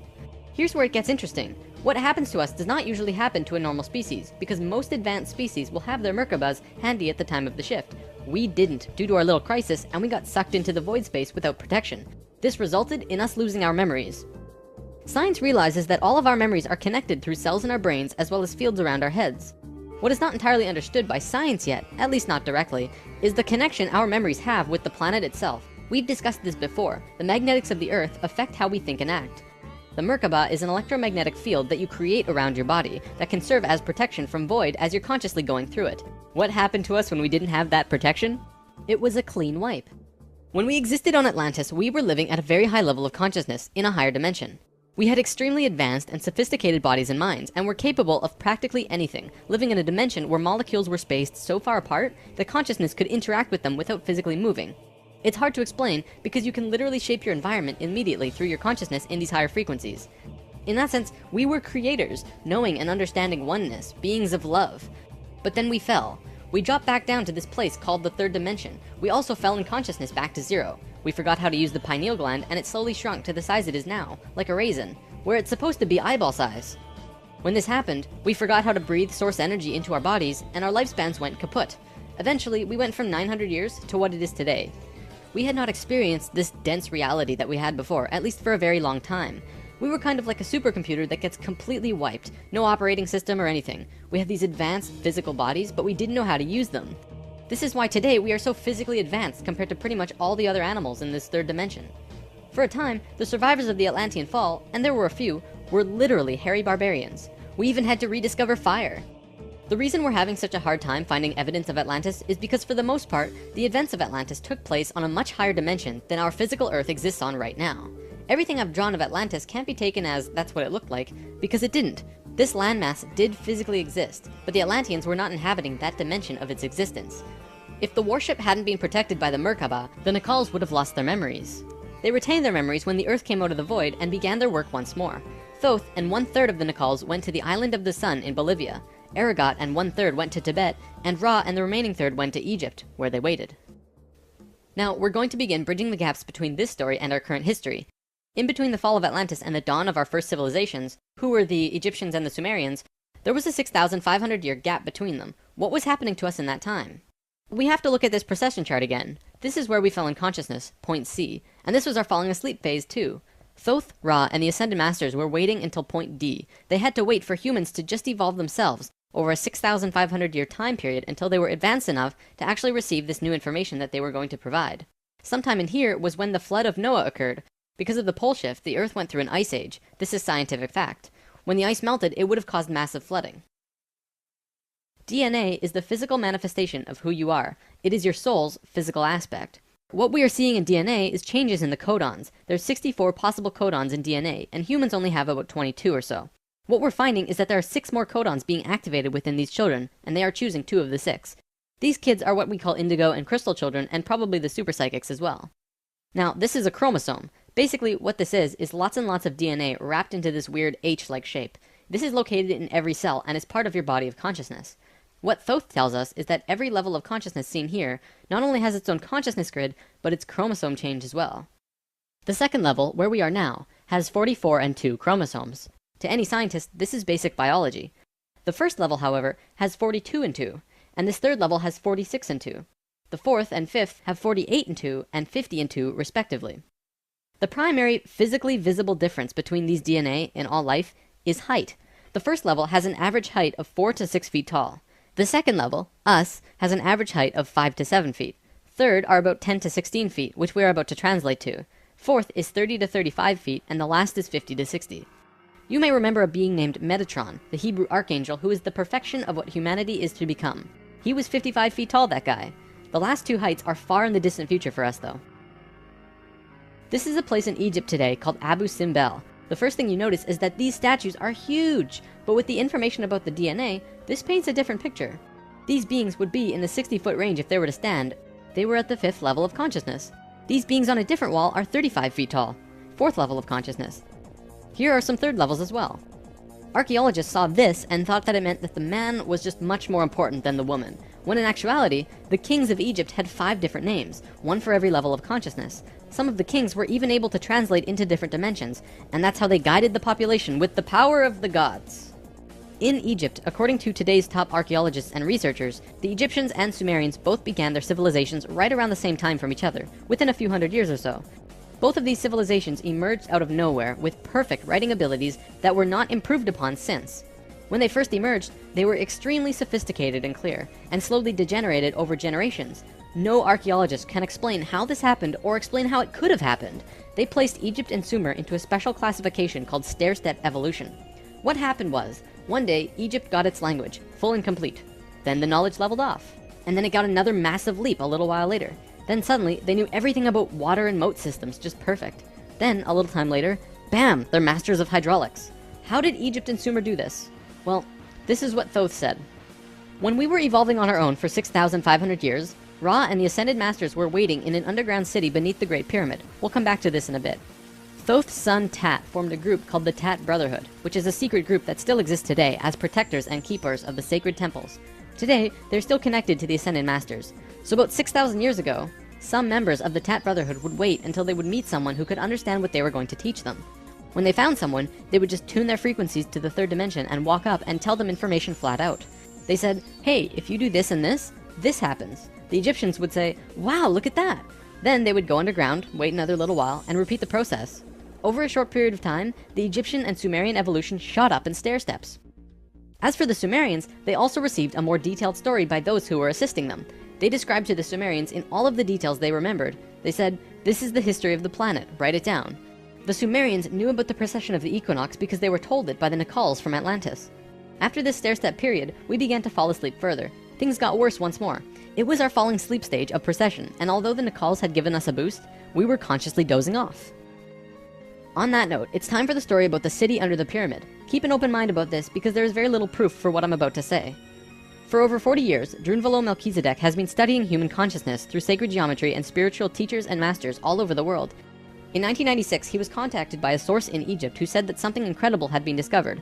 Here's where it gets interesting. What happens to us does not usually happen to a normal species, because most advanced species will have their Merkabas handy at the time of the shift. We didn't, due to our little crisis, and we got sucked into the void space without protection. This resulted in us losing our memories. Science realizes that all of our memories are connected through cells in our brains as well as fields around our heads. What is not entirely understood by science yet, at least not directly, is the connection our memories have with the planet itself. We've discussed this before. The magnetics of the Earth affect how we think and act. The Merkaba is an electromagnetic field that you create around your body that can serve as protection from void as you're consciously going through it. What happened to us when we didn't have that protection? It was a clean wipe. When we existed on Atlantis, we were living at a very high level of consciousness in a higher dimension. We had extremely advanced and sophisticated bodies and minds, and were capable of practically anything, living in a dimension where molecules were spaced so far apart that consciousness could interact with them without physically moving. It's hard to explain because you can literally shape your environment immediately through your consciousness in these higher frequencies. In that sense, we were creators, knowing and understanding oneness, beings of love. But then we fell. We dropped back down to this place called the third dimension. We also fell in consciousness back to zero. We forgot how to use the pineal gland, and it slowly shrunk to the size it is now, like a raisin, where it's supposed to be eyeball size. When this happened, we forgot how to breathe source energy into our bodies, and our lifespans went kaput. Eventually, we went from 900 years to what it is today. We had not experienced this dense reality that we had before, at least for a very long time. We were kind of like a supercomputer that gets completely wiped. No operating system or anything. We had these advanced physical bodies, but we didn't know how to use them. This is why today we are so physically advanced compared to pretty much all the other animals in this third dimension. For a time, the survivors of the Atlantean fall, and there were a few, were literally hairy barbarians. We even had to rediscover fire. The reason we're having such a hard time finding evidence of Atlantis is because for the most part, the events of Atlantis took place on a much higher dimension than our physical Earth exists on right now. Everything I've drawn of Atlantis can't be taken as that's what it looked like, because it didn't. This landmass did physically exist, but the Atlanteans were not inhabiting that dimension of its existence. If the warship hadn't been protected by the Merkaba, the Nacals would have lost their memories. They retained their memories when the Earth came out of the void and began their work once more. Thoth and 1/3 of the Nacals went to the Island of the Sun in Bolivia. Aragot and 1/3 went to Tibet, and Ra and the remaining third went to Egypt, where they waited. Now, we're going to begin bridging the gaps between this story and our current history. In between the fall of Atlantis and the dawn of our first civilizations, who were the Egyptians and the Sumerians, there was a 6,500-year gap between them. What was happening to us in that time? We have to look at this precession chart again. This is where we fell in consciousness, point C, and this was our falling asleep phase too. Thoth, Ra, and the Ascended Masters were waiting until point D. They had to wait for humans to just evolve themselves over a 6,500-year time period until they were advanced enough to actually receive this new information that they were going to provide. Sometime in here was when the flood of Noah occurred. Because of the pole shift, the Earth went through an ice age. This is scientific fact. When the ice melted, it would have caused massive flooding. DNA is the physical manifestation of who you are. It is your soul's physical aspect. What we are seeing in DNA is changes in the codons. There's 64 possible codons in DNA, and humans only have about 22 or so. What we're finding is that there are 6 more codons being activated within these children, and they are choosing 2 of the 6. These kids are what we call indigo and crystal children, and probably the super psychics as well. Now, this is a chromosome. Basically, what this is lots and lots of DNA wrapped into this weird H-like shape. This is located in every cell and is part of your body of consciousness. What Thoth tells us is that every level of consciousness seen here not only has its own consciousness grid, but its chromosome change as well. The second level, where we are now, has 44 and 2 chromosomes. To any scientist, this is basic biology. The first level, however, has 42 and 2, and this third level has 46 and 2. The fourth and fifth have 48 and 2 and 50 and 2 respectively. The primary physically visible difference between these DNA in all life is height. The first level has an average height of 4 to 6 feet tall. The second level, us, has an average height of 5 to 7 feet. Third are about 10 to 16 feet, which we are about to translate to. Fourth is 30 to 35 feet, and the last is 50 to 60. You may remember a being named Metatron, the Hebrew archangel who is the perfection of what humanity is to become. He was 55 feet tall, that guy. The last two heights are far in the distant future for us, though. This is a place in Egypt today called Abu Simbel. The first thing you notice is that these statues are huge, but with the information about the DNA, this paints a different picture. These beings would be in the 60-foot range if they were to stand. They were at the 5th level of consciousness. These beings on a different wall are 35 feet tall, 4th level of consciousness. Here are some 3rd levels as well. Archaeologists saw this and thought that it meant that the man was just much more important than the woman, when in actuality, the kings of Egypt had 5 different names, one for every level of consciousness. Some of the kings were even able to translate into different dimensions, and that's how they guided the population with the power of the gods. In Egypt, according to today's top archaeologists and researchers, the Egyptians and Sumerians both began their civilizations right around the same time from each other, within a few hundred years or so. Both of these civilizations emerged out of nowhere with perfect writing abilities that were not improved upon since. When they first emerged, they were extremely sophisticated and clear, and slowly degenerated over generations. No archaeologist can explain how this happened or explain how it could have happened. They placed Egypt and Sumer into a special classification called stair-step evolution. What happened was, one day, Egypt got its language, full and complete. Then the knowledge leveled off. And then it got another massive leap a little while later. Then suddenly, they knew everything about water and moat systems just perfect. Then, a little time later, bam, they're masters of hydraulics. How did Egypt and Sumer do this? Well, this is what Thoth said. When we were evolving on our own for 6,500 years, Ra and the Ascended Masters were waiting in an underground city beneath the Great Pyramid. We'll come back to this in a bit. Thoth's son Tat formed a group called the Tat Brotherhood, which is a secret group that still exists today as protectors and keepers of the sacred temples. Today, they're still connected to the Ascended Masters. So about 6,000 years ago, some members of the Tat Brotherhood would wait until they would meet someone who could understand what they were going to teach them. When they found someone, they would just tune their frequencies to the third dimension and walk up and tell them information flat out. They said, hey, if you do this and this happens. The Egyptians would say, wow, look at that. Then they would go underground, wait another little while, and repeat the process. Over a short period of time, the Egyptian and Sumerian evolution shot up in stair steps. As for the Sumerians, they also received a more detailed story by those who were assisting them. They described to the Sumerians in all of the details they remembered. They said, this is the history of the planet, write it down. The Sumerians knew about the precession of the equinox because they were told it by the Nacals from Atlantis. After this stair-step period, we began to fall asleep further. Things got worse once more. It was our falling sleep stage of precession, and although the Nacals had given us a boost, we were consciously dozing off. On that note, it's time for the story about the city under the pyramid. Keep an open mind about this because there is very little proof for what I'm about to say. For over 40 years, Drunvalo Melchizedek has been studying human consciousness through sacred geometry and spiritual teachers and masters all over the world. In 1996, he was contacted by a source in Egypt who said that something incredible had been discovered.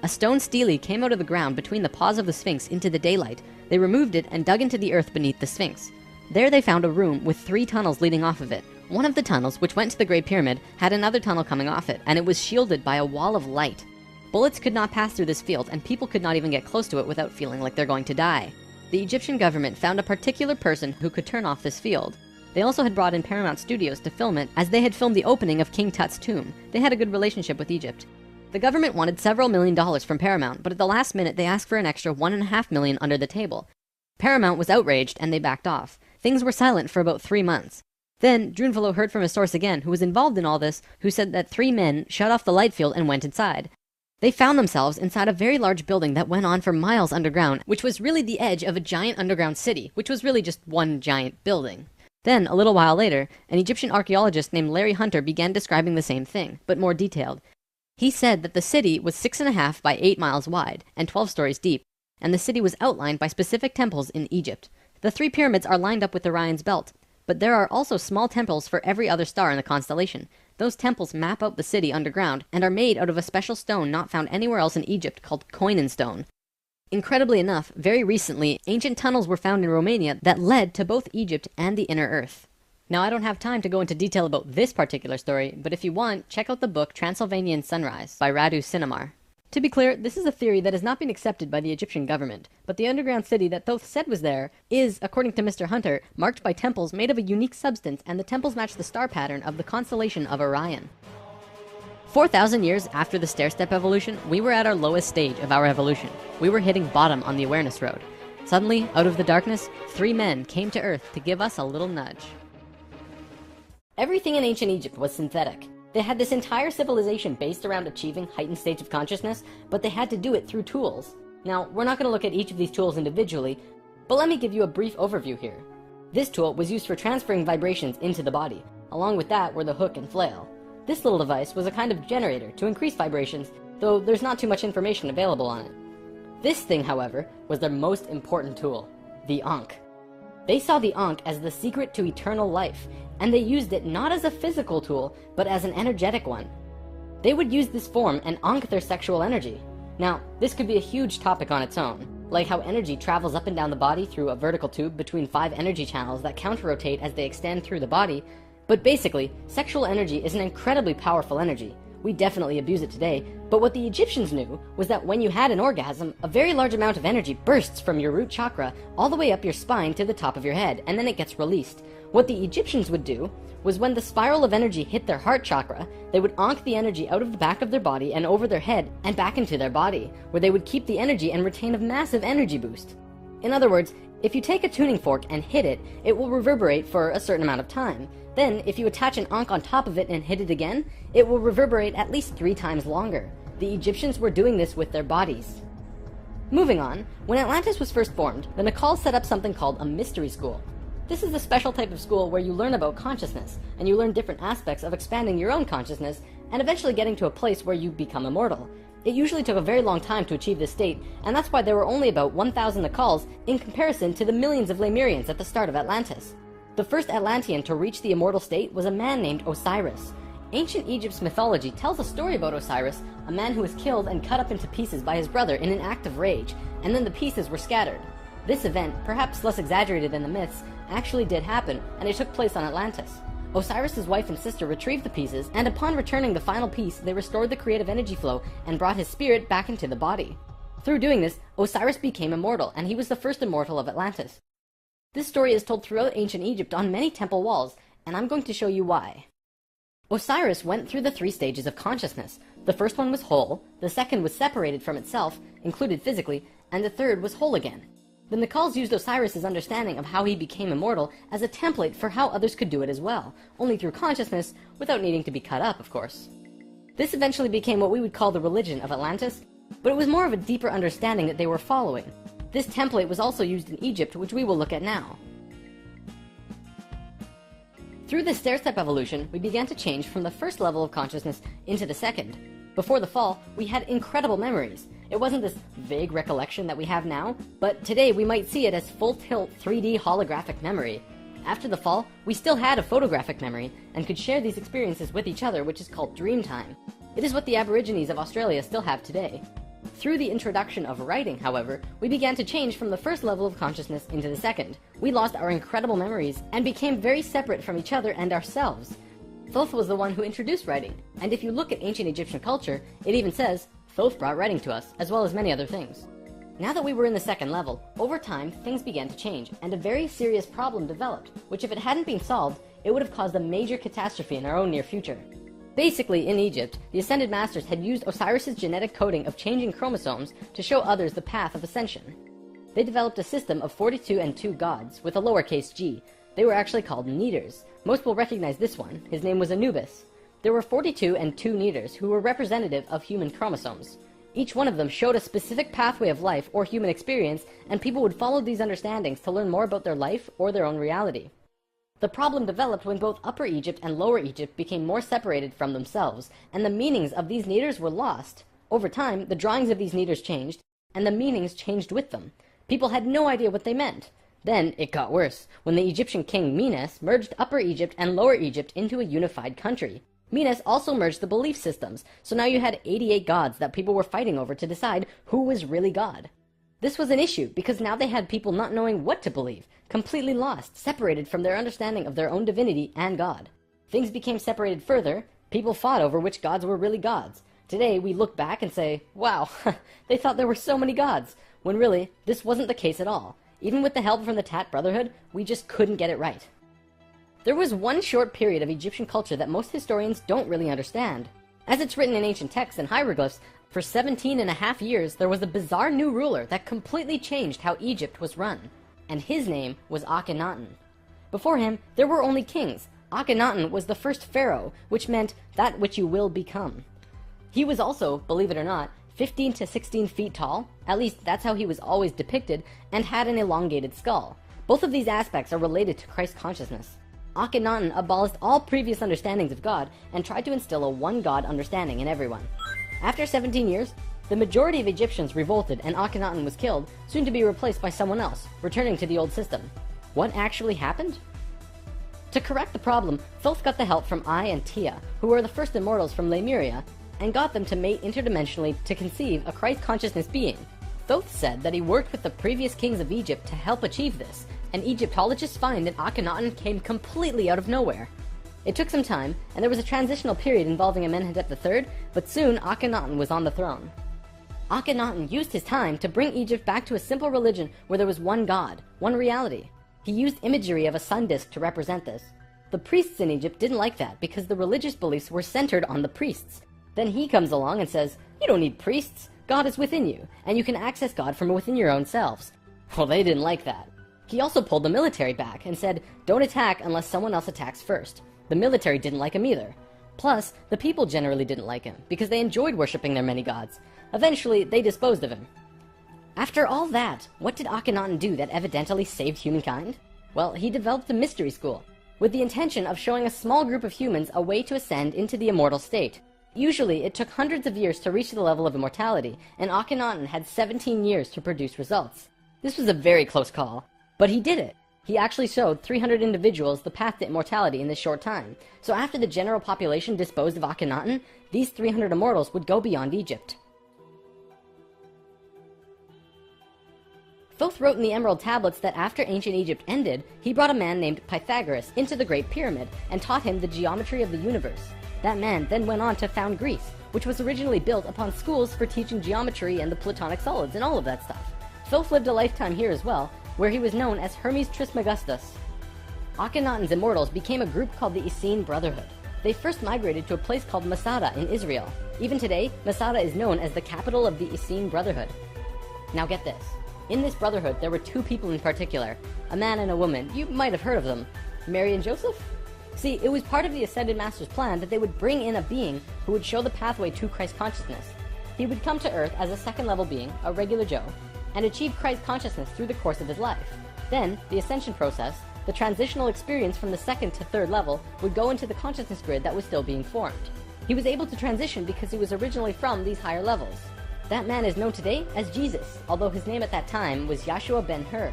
A stone stele came out of the ground between the paws of the Sphinx into the daylight. They removed it and dug into the earth beneath the Sphinx. There they found a room with 3 tunnels leading off of it. One of the tunnels, which went to the Great Pyramid, had another tunnel coming off it, and it was shielded by a wall of light. Bullets could not pass through this field, and people could not even get close to it without feeling like they're going to die. The Egyptian government found a particular person who could turn off this field. They also had brought in Paramount Studios to film it, as they had filmed the opening of King Tut's tomb. They had a good relationship with Egypt. The government wanted several $millions from Paramount, but at the last minute they asked for an extra $1.5 million under the table. Paramount was outraged and they backed off. Things were silent for about 3 months. Then, Drunvalo heard from a source again who was involved in all this, who said that 3 men shut off the light field and went inside. They found themselves inside a very large building that went on for miles underground, which was really the edge of a giant underground city, which was really just one giant building. Then, a little while later, an Egyptian archaeologist named Larry Hunter began describing the same thing, but more detailed. He said that the city was 6.5 by 8 miles wide and 12 stories deep, and the city was outlined by specific temples in Egypt. The 3 pyramids are lined up with Orion's belt, but there are also small temples for every other star in the constellation. Those temples map out the city underground and are made out of a special stone not found anywhere else in Egypt called Koinen stone. Incredibly enough, very recently, ancient tunnels were found in Romania that led to both Egypt and the inner earth. Now, I don't have time to go into detail about this particular story, but if you want, check out the book Transylvanian Sunrise by Radu Sinamar. To be clear, this is a theory that has not been accepted by the Egyptian government, but the underground city that Thoth said was there is, according to Mr. Hunter, marked by temples made of a unique substance, and the temples match the star pattern of the constellation of Orion. 4,000 years after the stair-step evolution, we were at our lowest stage of our evolution. We were hitting bottom on the awareness road. Suddenly, out of the darkness, 3 men came to Earth to give us a little nudge. Everything in ancient Egypt was synthetic. They had this entire civilization based around achieving heightened states of consciousness, but they had to do it through tools. Now, we're not going to look at each of these tools individually, but let me give you a brief overview here. This tool was used for transferring vibrations into the body. Along with that were the hook and flail. This little device was a kind of generator to increase vibrations, though there's not too much information available on it. This thing, however, was their most important tool, the Ankh. They saw the Ankh as the secret to eternal life, and they used it not as a physical tool, but as an energetic one. They would use this form and Ankh their sexual energy. Now, this could be a huge topic on its own, like how energy travels up and down the body through a vertical tube between 5 energy channels that counter-rotate as they extend through the body. But basically, sexual energy is an incredibly powerful energy. We definitely abuse it today, but what the Egyptians knew was that when you had an orgasm, a very large amount of energy bursts from your root chakra all the way up your spine to the top of your head, and then it gets released. What the Egyptians would do was when the spiral of energy hit their heart chakra, they would onk the energy out of the back of their body and over their head and back into their body, where they would keep the energy and retain a massive energy boost. In other words, if you take a tuning fork and hit it, it will reverberate for a certain amount of time. Then, if you attach an onk on top of it and hit it again, it will reverberate at least 3 times longer. The Egyptians were doing this with their bodies. Moving on, when Atlantis was first formed, the Nacals set up something called a mystery school. This is a special type of school where you learn about consciousness, and you learn different aspects of expanding your own consciousness, and eventually getting to a place where you become immortal. It usually took a very long time to achieve this state, and that's why there were only about 1,000 Nacals in comparison to the millions of Lemurians at the start of Atlantis. The first Atlantean to reach the immortal state was a man named Osiris. Ancient Egypt's mythology tells a story about Osiris, a man who was killed and cut up into pieces by his brother in an act of rage, and then the pieces were scattered. This event, perhaps less exaggerated than the myths, actually did happen, and it took place on Atlantis. Osiris's wife and sister retrieved the pieces, and upon returning the final piece, they restored the creative energy flow and brought his spirit back into the body. Through doing this, Osiris became immortal, and he was the first immortal of Atlantis. This story is told throughout ancient Egypt on many temple walls, and I'm going to show you why. Osiris went through the 3 stages of consciousness. The first one was whole, the second was separated from itself, included physically, and the third was whole again. The Nacals used Osiris's understanding of how he became immortal as a template for how others could do it as well, only through consciousness, without needing to be cut up, of course. This eventually became what we would call the religion of Atlantis, but it was more of a deeper understanding that they were following. This template was also used in Egypt, which we will look at now. Through this stair-step evolution, we began to change from the first level of consciousness into the second. Before the fall, we had incredible memories. It wasn't this vague recollection that we have now, but today we might see it as full-tilt 3D holographic memory. After the fall, we still had a photographic memory, and could share these experiences with each other, which is called dream time. It is what the Aborigines of Australia still have today. Through the introduction of writing, however, we began to change from the first level of consciousness into the second. We lost our incredible memories, and became very separate from each other and ourselves. Thoth was the one who introduced writing, and if you look at ancient Egyptian culture, it even says, Thoth brought writing to us, as well as many other things. Now that we were in the second level, over time, things began to change, and a very serious problem developed, which if it hadn't been solved, it would have caused a major catastrophe in our own near future. Basically, in Egypt, the Ascended Masters had used Osiris's genetic coding of changing chromosomes to show others the path of ascension. They developed a system of 42 and 2 gods, with a lowercase g. They were actually called Neters. Most will recognize this one. His name was Anubis. There were 42 and 2 Neters who were representative of human chromosomes. Each one of them showed a specific pathway of life or human experience, and people would follow these understandings to learn more about their life or their own reality. The problem developed when both Upper Egypt and Lower Egypt became more separated from themselves, and the meanings of these Neters were lost. Over time, the drawings of these Neters changed, and the meanings changed with them. People had no idea what they meant. Then, it got worse, when the Egyptian king Menes merged Upper Egypt and Lower Egypt into a unified country. Menes also merged the belief systems, so now you had 88 gods that people were fighting over to decide who was really God. This was an issue, because now they had people not knowing what to believe, completely lost, separated from their understanding of their own divinity and God. Things became separated further, people fought over which gods were really gods. Today, we look back and say, wow, they thought there were so many gods, when really, this wasn't the case at all. Even with the help from the Tat Brotherhood, we just couldn't get it right. There was one short period of Egyptian culture that most historians don't really understand. As it's written in ancient texts and hieroglyphs, for 17.5 years there was a bizarre new ruler that completely changed how Egypt was run, and his name was Akhenaten. Before him, there were only kings. Akhenaten was the first pharaoh, which meant that which you will become. He was also, believe it or not, 15 to 16 feet tall, at least that's how he was always depicted, and had an elongated skull. Both of these aspects are related to Christ consciousness. Akhenaten abolished all previous understandings of God and tried to instill a one-God understanding in everyone. After 17 years, the majority of Egyptians revolted and Akhenaten was killed, soon to be replaced by someone else, returning to the old system. What actually happened? To correct the problem, Thoth got the help from Ai and Tia, who were the first immortals from Lemuria, and got them to mate interdimensionally to conceive a Christ consciousness being. Thoth said that he worked with the previous kings of Egypt to help achieve this, and Egyptologists find that Akhenaten came completely out of nowhere. It took some time, and there was a transitional period involving Amenhotep III, but soon Akhenaten was on the throne. Akhenaten used his time to bring Egypt back to a simple religion where there was one God, one reality. He used imagery of a sun disk to represent this. The priests in Egypt didn't like that because the religious beliefs were centered on the priests. Then he comes along and says, you don't need priests. God is within you, and you can access God from within your own selves. Well, they didn't like that. He also pulled the military back and said, don't attack unless someone else attacks first. The military didn't like him either. Plus, the people generally didn't like him because they enjoyed worshipping their many gods. Eventually, they disposed of him. After all that, what did Akhenaten do that evidently saved humankind? Well, he developed a mystery school, with the intention of showing a small group of humans a way to ascend into the immortal state. Usually, it took hundreds of years to reach the level of immortality, and Akhenaten had 17 years to produce results. This was a very close call, but he did it. He actually showed 300 individuals the path to immortality in this short time. So after the general population disposed of Akhenaten, these 300 immortals would go beyond Egypt. Thoth wrote in the Emerald Tablets that after ancient Egypt ended, he brought a man named Pythagoras into the Great Pyramid and taught him the geometry of the universe. That man then went on to found Greece, which was originally built upon schools for teaching geometry and the Platonic solids and all of that stuff. Thoth lived a lifetime here as well, where he was known as Hermes Trismegistus. Akhenaten's immortals became a group called the Essene Brotherhood. They first migrated to a place called Masada in Israel. Even today, Masada is known as the capital of the Essene Brotherhood. Now get this. In this brotherhood, there were two people in particular, a man and a woman. You might have heard of them. Mary and Joseph? See, it was part of the Ascended Master's plan that they would bring in a being who would show the pathway to Christ consciousness. He would come to Earth as a second-level being, a regular Joe, and achieve Christ consciousness through the course of his life. Then, the ascension process, the transitional experience from the second to third level, would go into the consciousness grid that was still being formed. He was able to transition because he was originally from these higher levels. That man is known today as Jesus, although his name at that time was Yahshua ben Hur.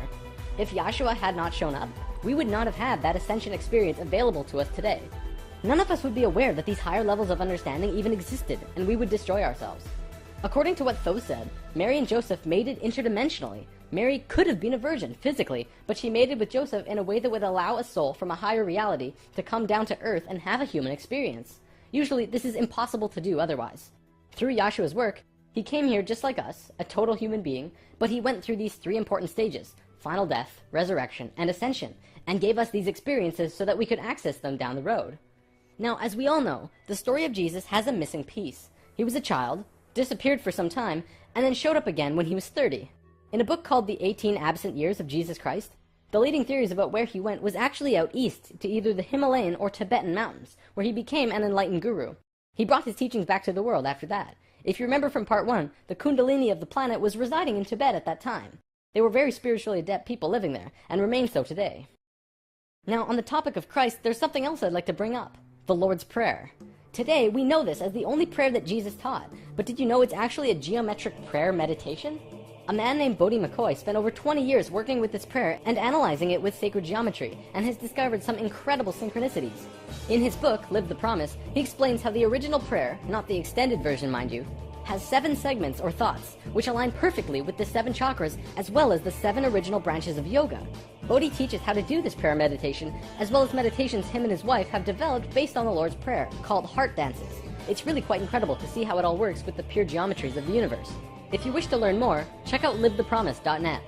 If Yahshua had not shown up, we would not have had that ascension experience available to us today. None of us would be aware that these higher levels of understanding even existed, and we would destroy ourselves. According to what Thoth said, Mary and Joseph mated interdimensionally. Mary could have been a virgin, physically, but she mated with Joseph in a way that would allow a soul from a higher reality to come down to Earth and have a human experience. Usually, this is impossible to do otherwise. Through Yahshua's work, he came here just like us, a total human being, but he went through these three important stages: final death, resurrection, and ascension, and gave us these experiences so that we could access them down the road. Now, as we all know, the story of Jesus has a missing piece. He was a child, disappeared for some time, and then showed up again when he was 30. In a book called The 18 Absent Years of Jesus Christ, the leading theories about where he went was actually out east to either the Himalayan or Tibetan mountains, where he became an enlightened guru. He brought his teachings back to the world after that. If you remember from part 1, the Kundalini of the planet was residing in Tibet at that time. They were very spiritually adept people living there, and remain so today. Now, on the topic of Christ, there's something else I'd like to bring up: the Lord's Prayer. Today, we know this as the only prayer that Jesus taught, but did you know it's actually a geometric prayer meditation? A man named Bodhi McCoy spent over 20 years working with this prayer and analyzing it with sacred geometry, and has discovered some incredible synchronicities. In his book, Live the Promise, he explains how the original prayer, not the extended version mind you, has 7 segments or thoughts, which align perfectly with the 7 chakras as well as the 7 original branches of yoga. Bodhi teaches how to do this prayer meditation, as well as meditations him and his wife have developed based on the Lord's Prayer, called heart dances. It's really quite incredible to see how it all works with the pure geometries of the universe. If you wish to learn more, check out livethepromise.net.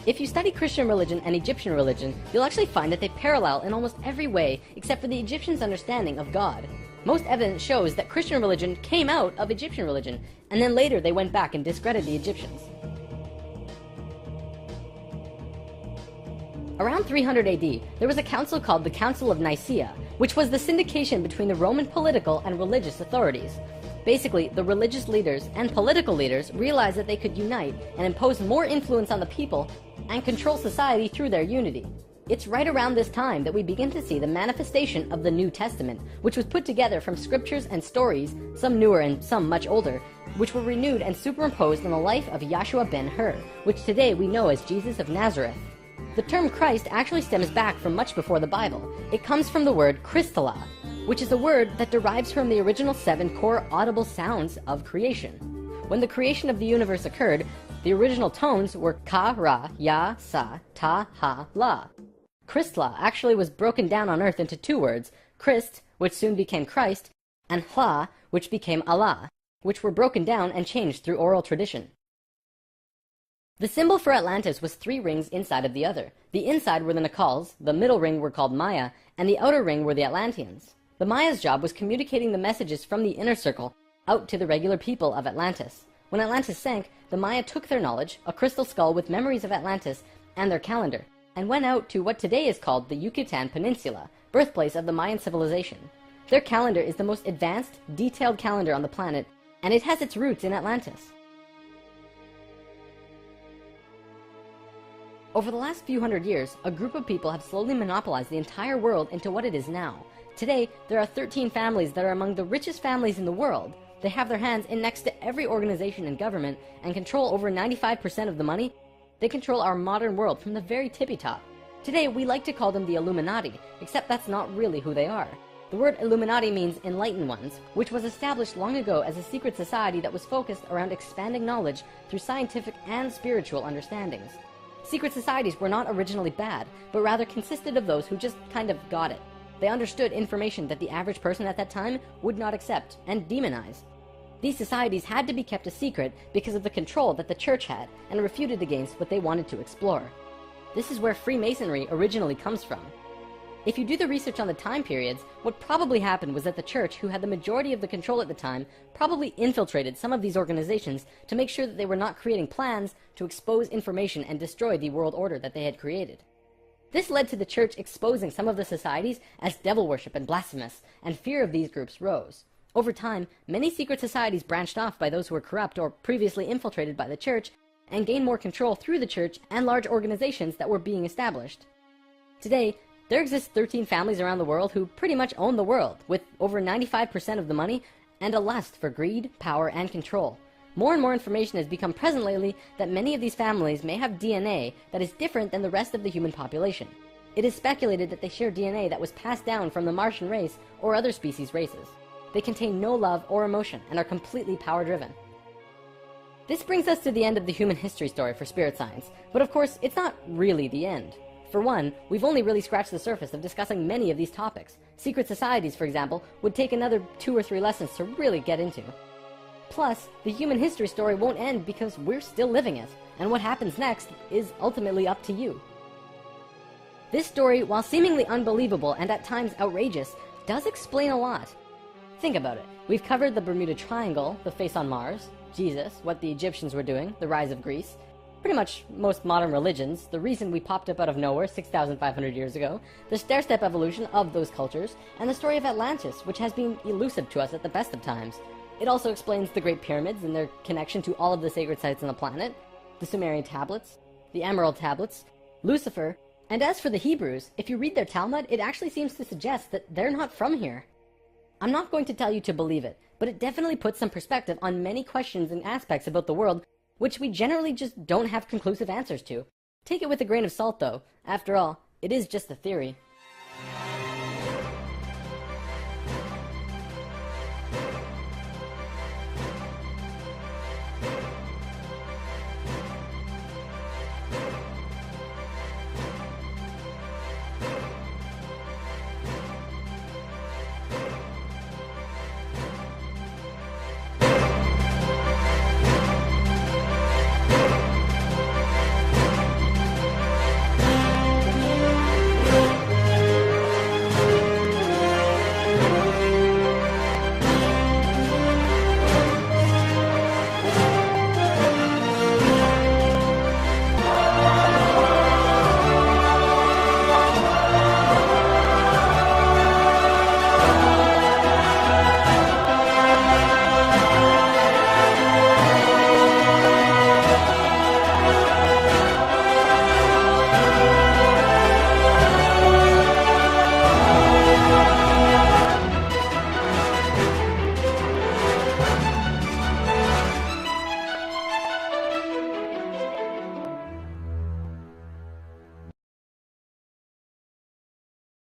If you study Christian religion and Egyptian religion, you'll actually find that they parallel in almost every way except for the Egyptians' understanding of God. Most evidence shows that Christian religion came out of Egyptian religion, and then later they went back and discredited the Egyptians. Around 300 AD, there was a council called the Council of Nicaea, which was the syndication between the Roman political and religious authorities. Basically, the religious leaders and political leaders realized that they could unite and impose more influence on the people and control society through their unity. It's right around this time that we begin to see the manifestation of the New Testament, which was put together from scriptures and stories, some newer and some much older, which were renewed and superimposed on the life of Yahshua ben Hur, which today we know as Jesus of Nazareth. The term Christ actually stems back from much before the Bible. It comes from the word Christala, which is a word that derives from the original 7 core audible sounds of creation. When the creation of the universe occurred, the original tones were ka, ra, ya, sa, ta, ha, la. Christla actually was broken down on earth into 2 words, Christ, which soon became Christ, and Hla, which became Allah, which were broken down and changed through oral tradition. The symbol for Atlantis was 3 rings inside of the other. The inside were the Nacals, the middle ring were called Maya, and the outer ring were the Atlanteans. The Maya's job was communicating the messages from the inner circle out to the regular people of Atlantis. When Atlantis sank, the Maya took their knowledge, a crystal skull with memories of Atlantis, and their calendar, and went out to what today is called the Yucatan Peninsula, birthplace of the Mayan civilization. Their calendar is the most advanced, detailed calendar on the planet, and it has its roots in Atlantis. Over the last few hundred years, a group of people have slowly monopolized the entire world into what it is now. Today, there are 13 families that are among the richest families in the world. They have their hands in next to every organization and government and control over 95% of the money. They control our modern world from the very tippy top. Today, we like to call them the Illuminati, except that's not really who they are. The word Illuminati means enlightened ones, which was established long ago as a secret society that was focused around expanding knowledge through scientific and spiritual understandings. Secret societies were not originally bad, but rather consisted of those who just kind of got it. They understood information that the average person at that time would not accept and demonize. These societies had to be kept a secret because of the control that the church had and refuted against what they wanted to explore. This is where Freemasonry originally comes from. If you do the research on the time periods, what probably happened was that the church, who had the majority of the control at the time, probably infiltrated some of these organizations to make sure that they were not creating plans to expose information and destroy the world order that they had created. This led to the church exposing some of the societies as devil worship and blasphemous, and fear of these groups rose. Over time, many secret societies branched off by those who were corrupt or previously infiltrated by the church, and gained more control through the church and large organizations that were being established. Today, there exist 13 families around the world who pretty much own the world, with over 95% of the money and a lust for greed, power, and control. More and more information has become present lately that many of these families may have DNA that is different than the rest of the human population. It is speculated that they share DNA that was passed down from the Martian race or other species races. They contain no love or emotion and are completely power-driven. This brings us to the end of the human history story for spirit science, but of course, it's not really the end. For one, we've only really scratched the surface of discussing many of these topics. Secret societies, for example, would take another 2 or 3 lessons to really get into. Plus, the human history story won't end because we're still living it, and what happens next is ultimately up to you. This story, while seemingly unbelievable and at times outrageous, does explain a lot. Think about it. We've covered the Bermuda Triangle, the face on Mars, Jesus, what the Egyptians were doing, the rise of Greece, pretty much most modern religions, the reason we popped up out of nowhere 6,500 years ago, the stair-step evolution of those cultures, and the story of Atlantis, which has been elusive to us at the best of times. It also explains the Great Pyramids and their connection to all of the sacred sites on the planet, the Sumerian tablets, the Emerald tablets, Lucifer, and as for the Hebrews, if you read their Talmud, it actually seems to suggest that they're not from here. I'm not going to tell you to believe it, but it definitely puts some perspective on many questions and aspects about the world which we generally just don't have conclusive answers to. Take it with a grain of salt, though. After all, it is just a theory.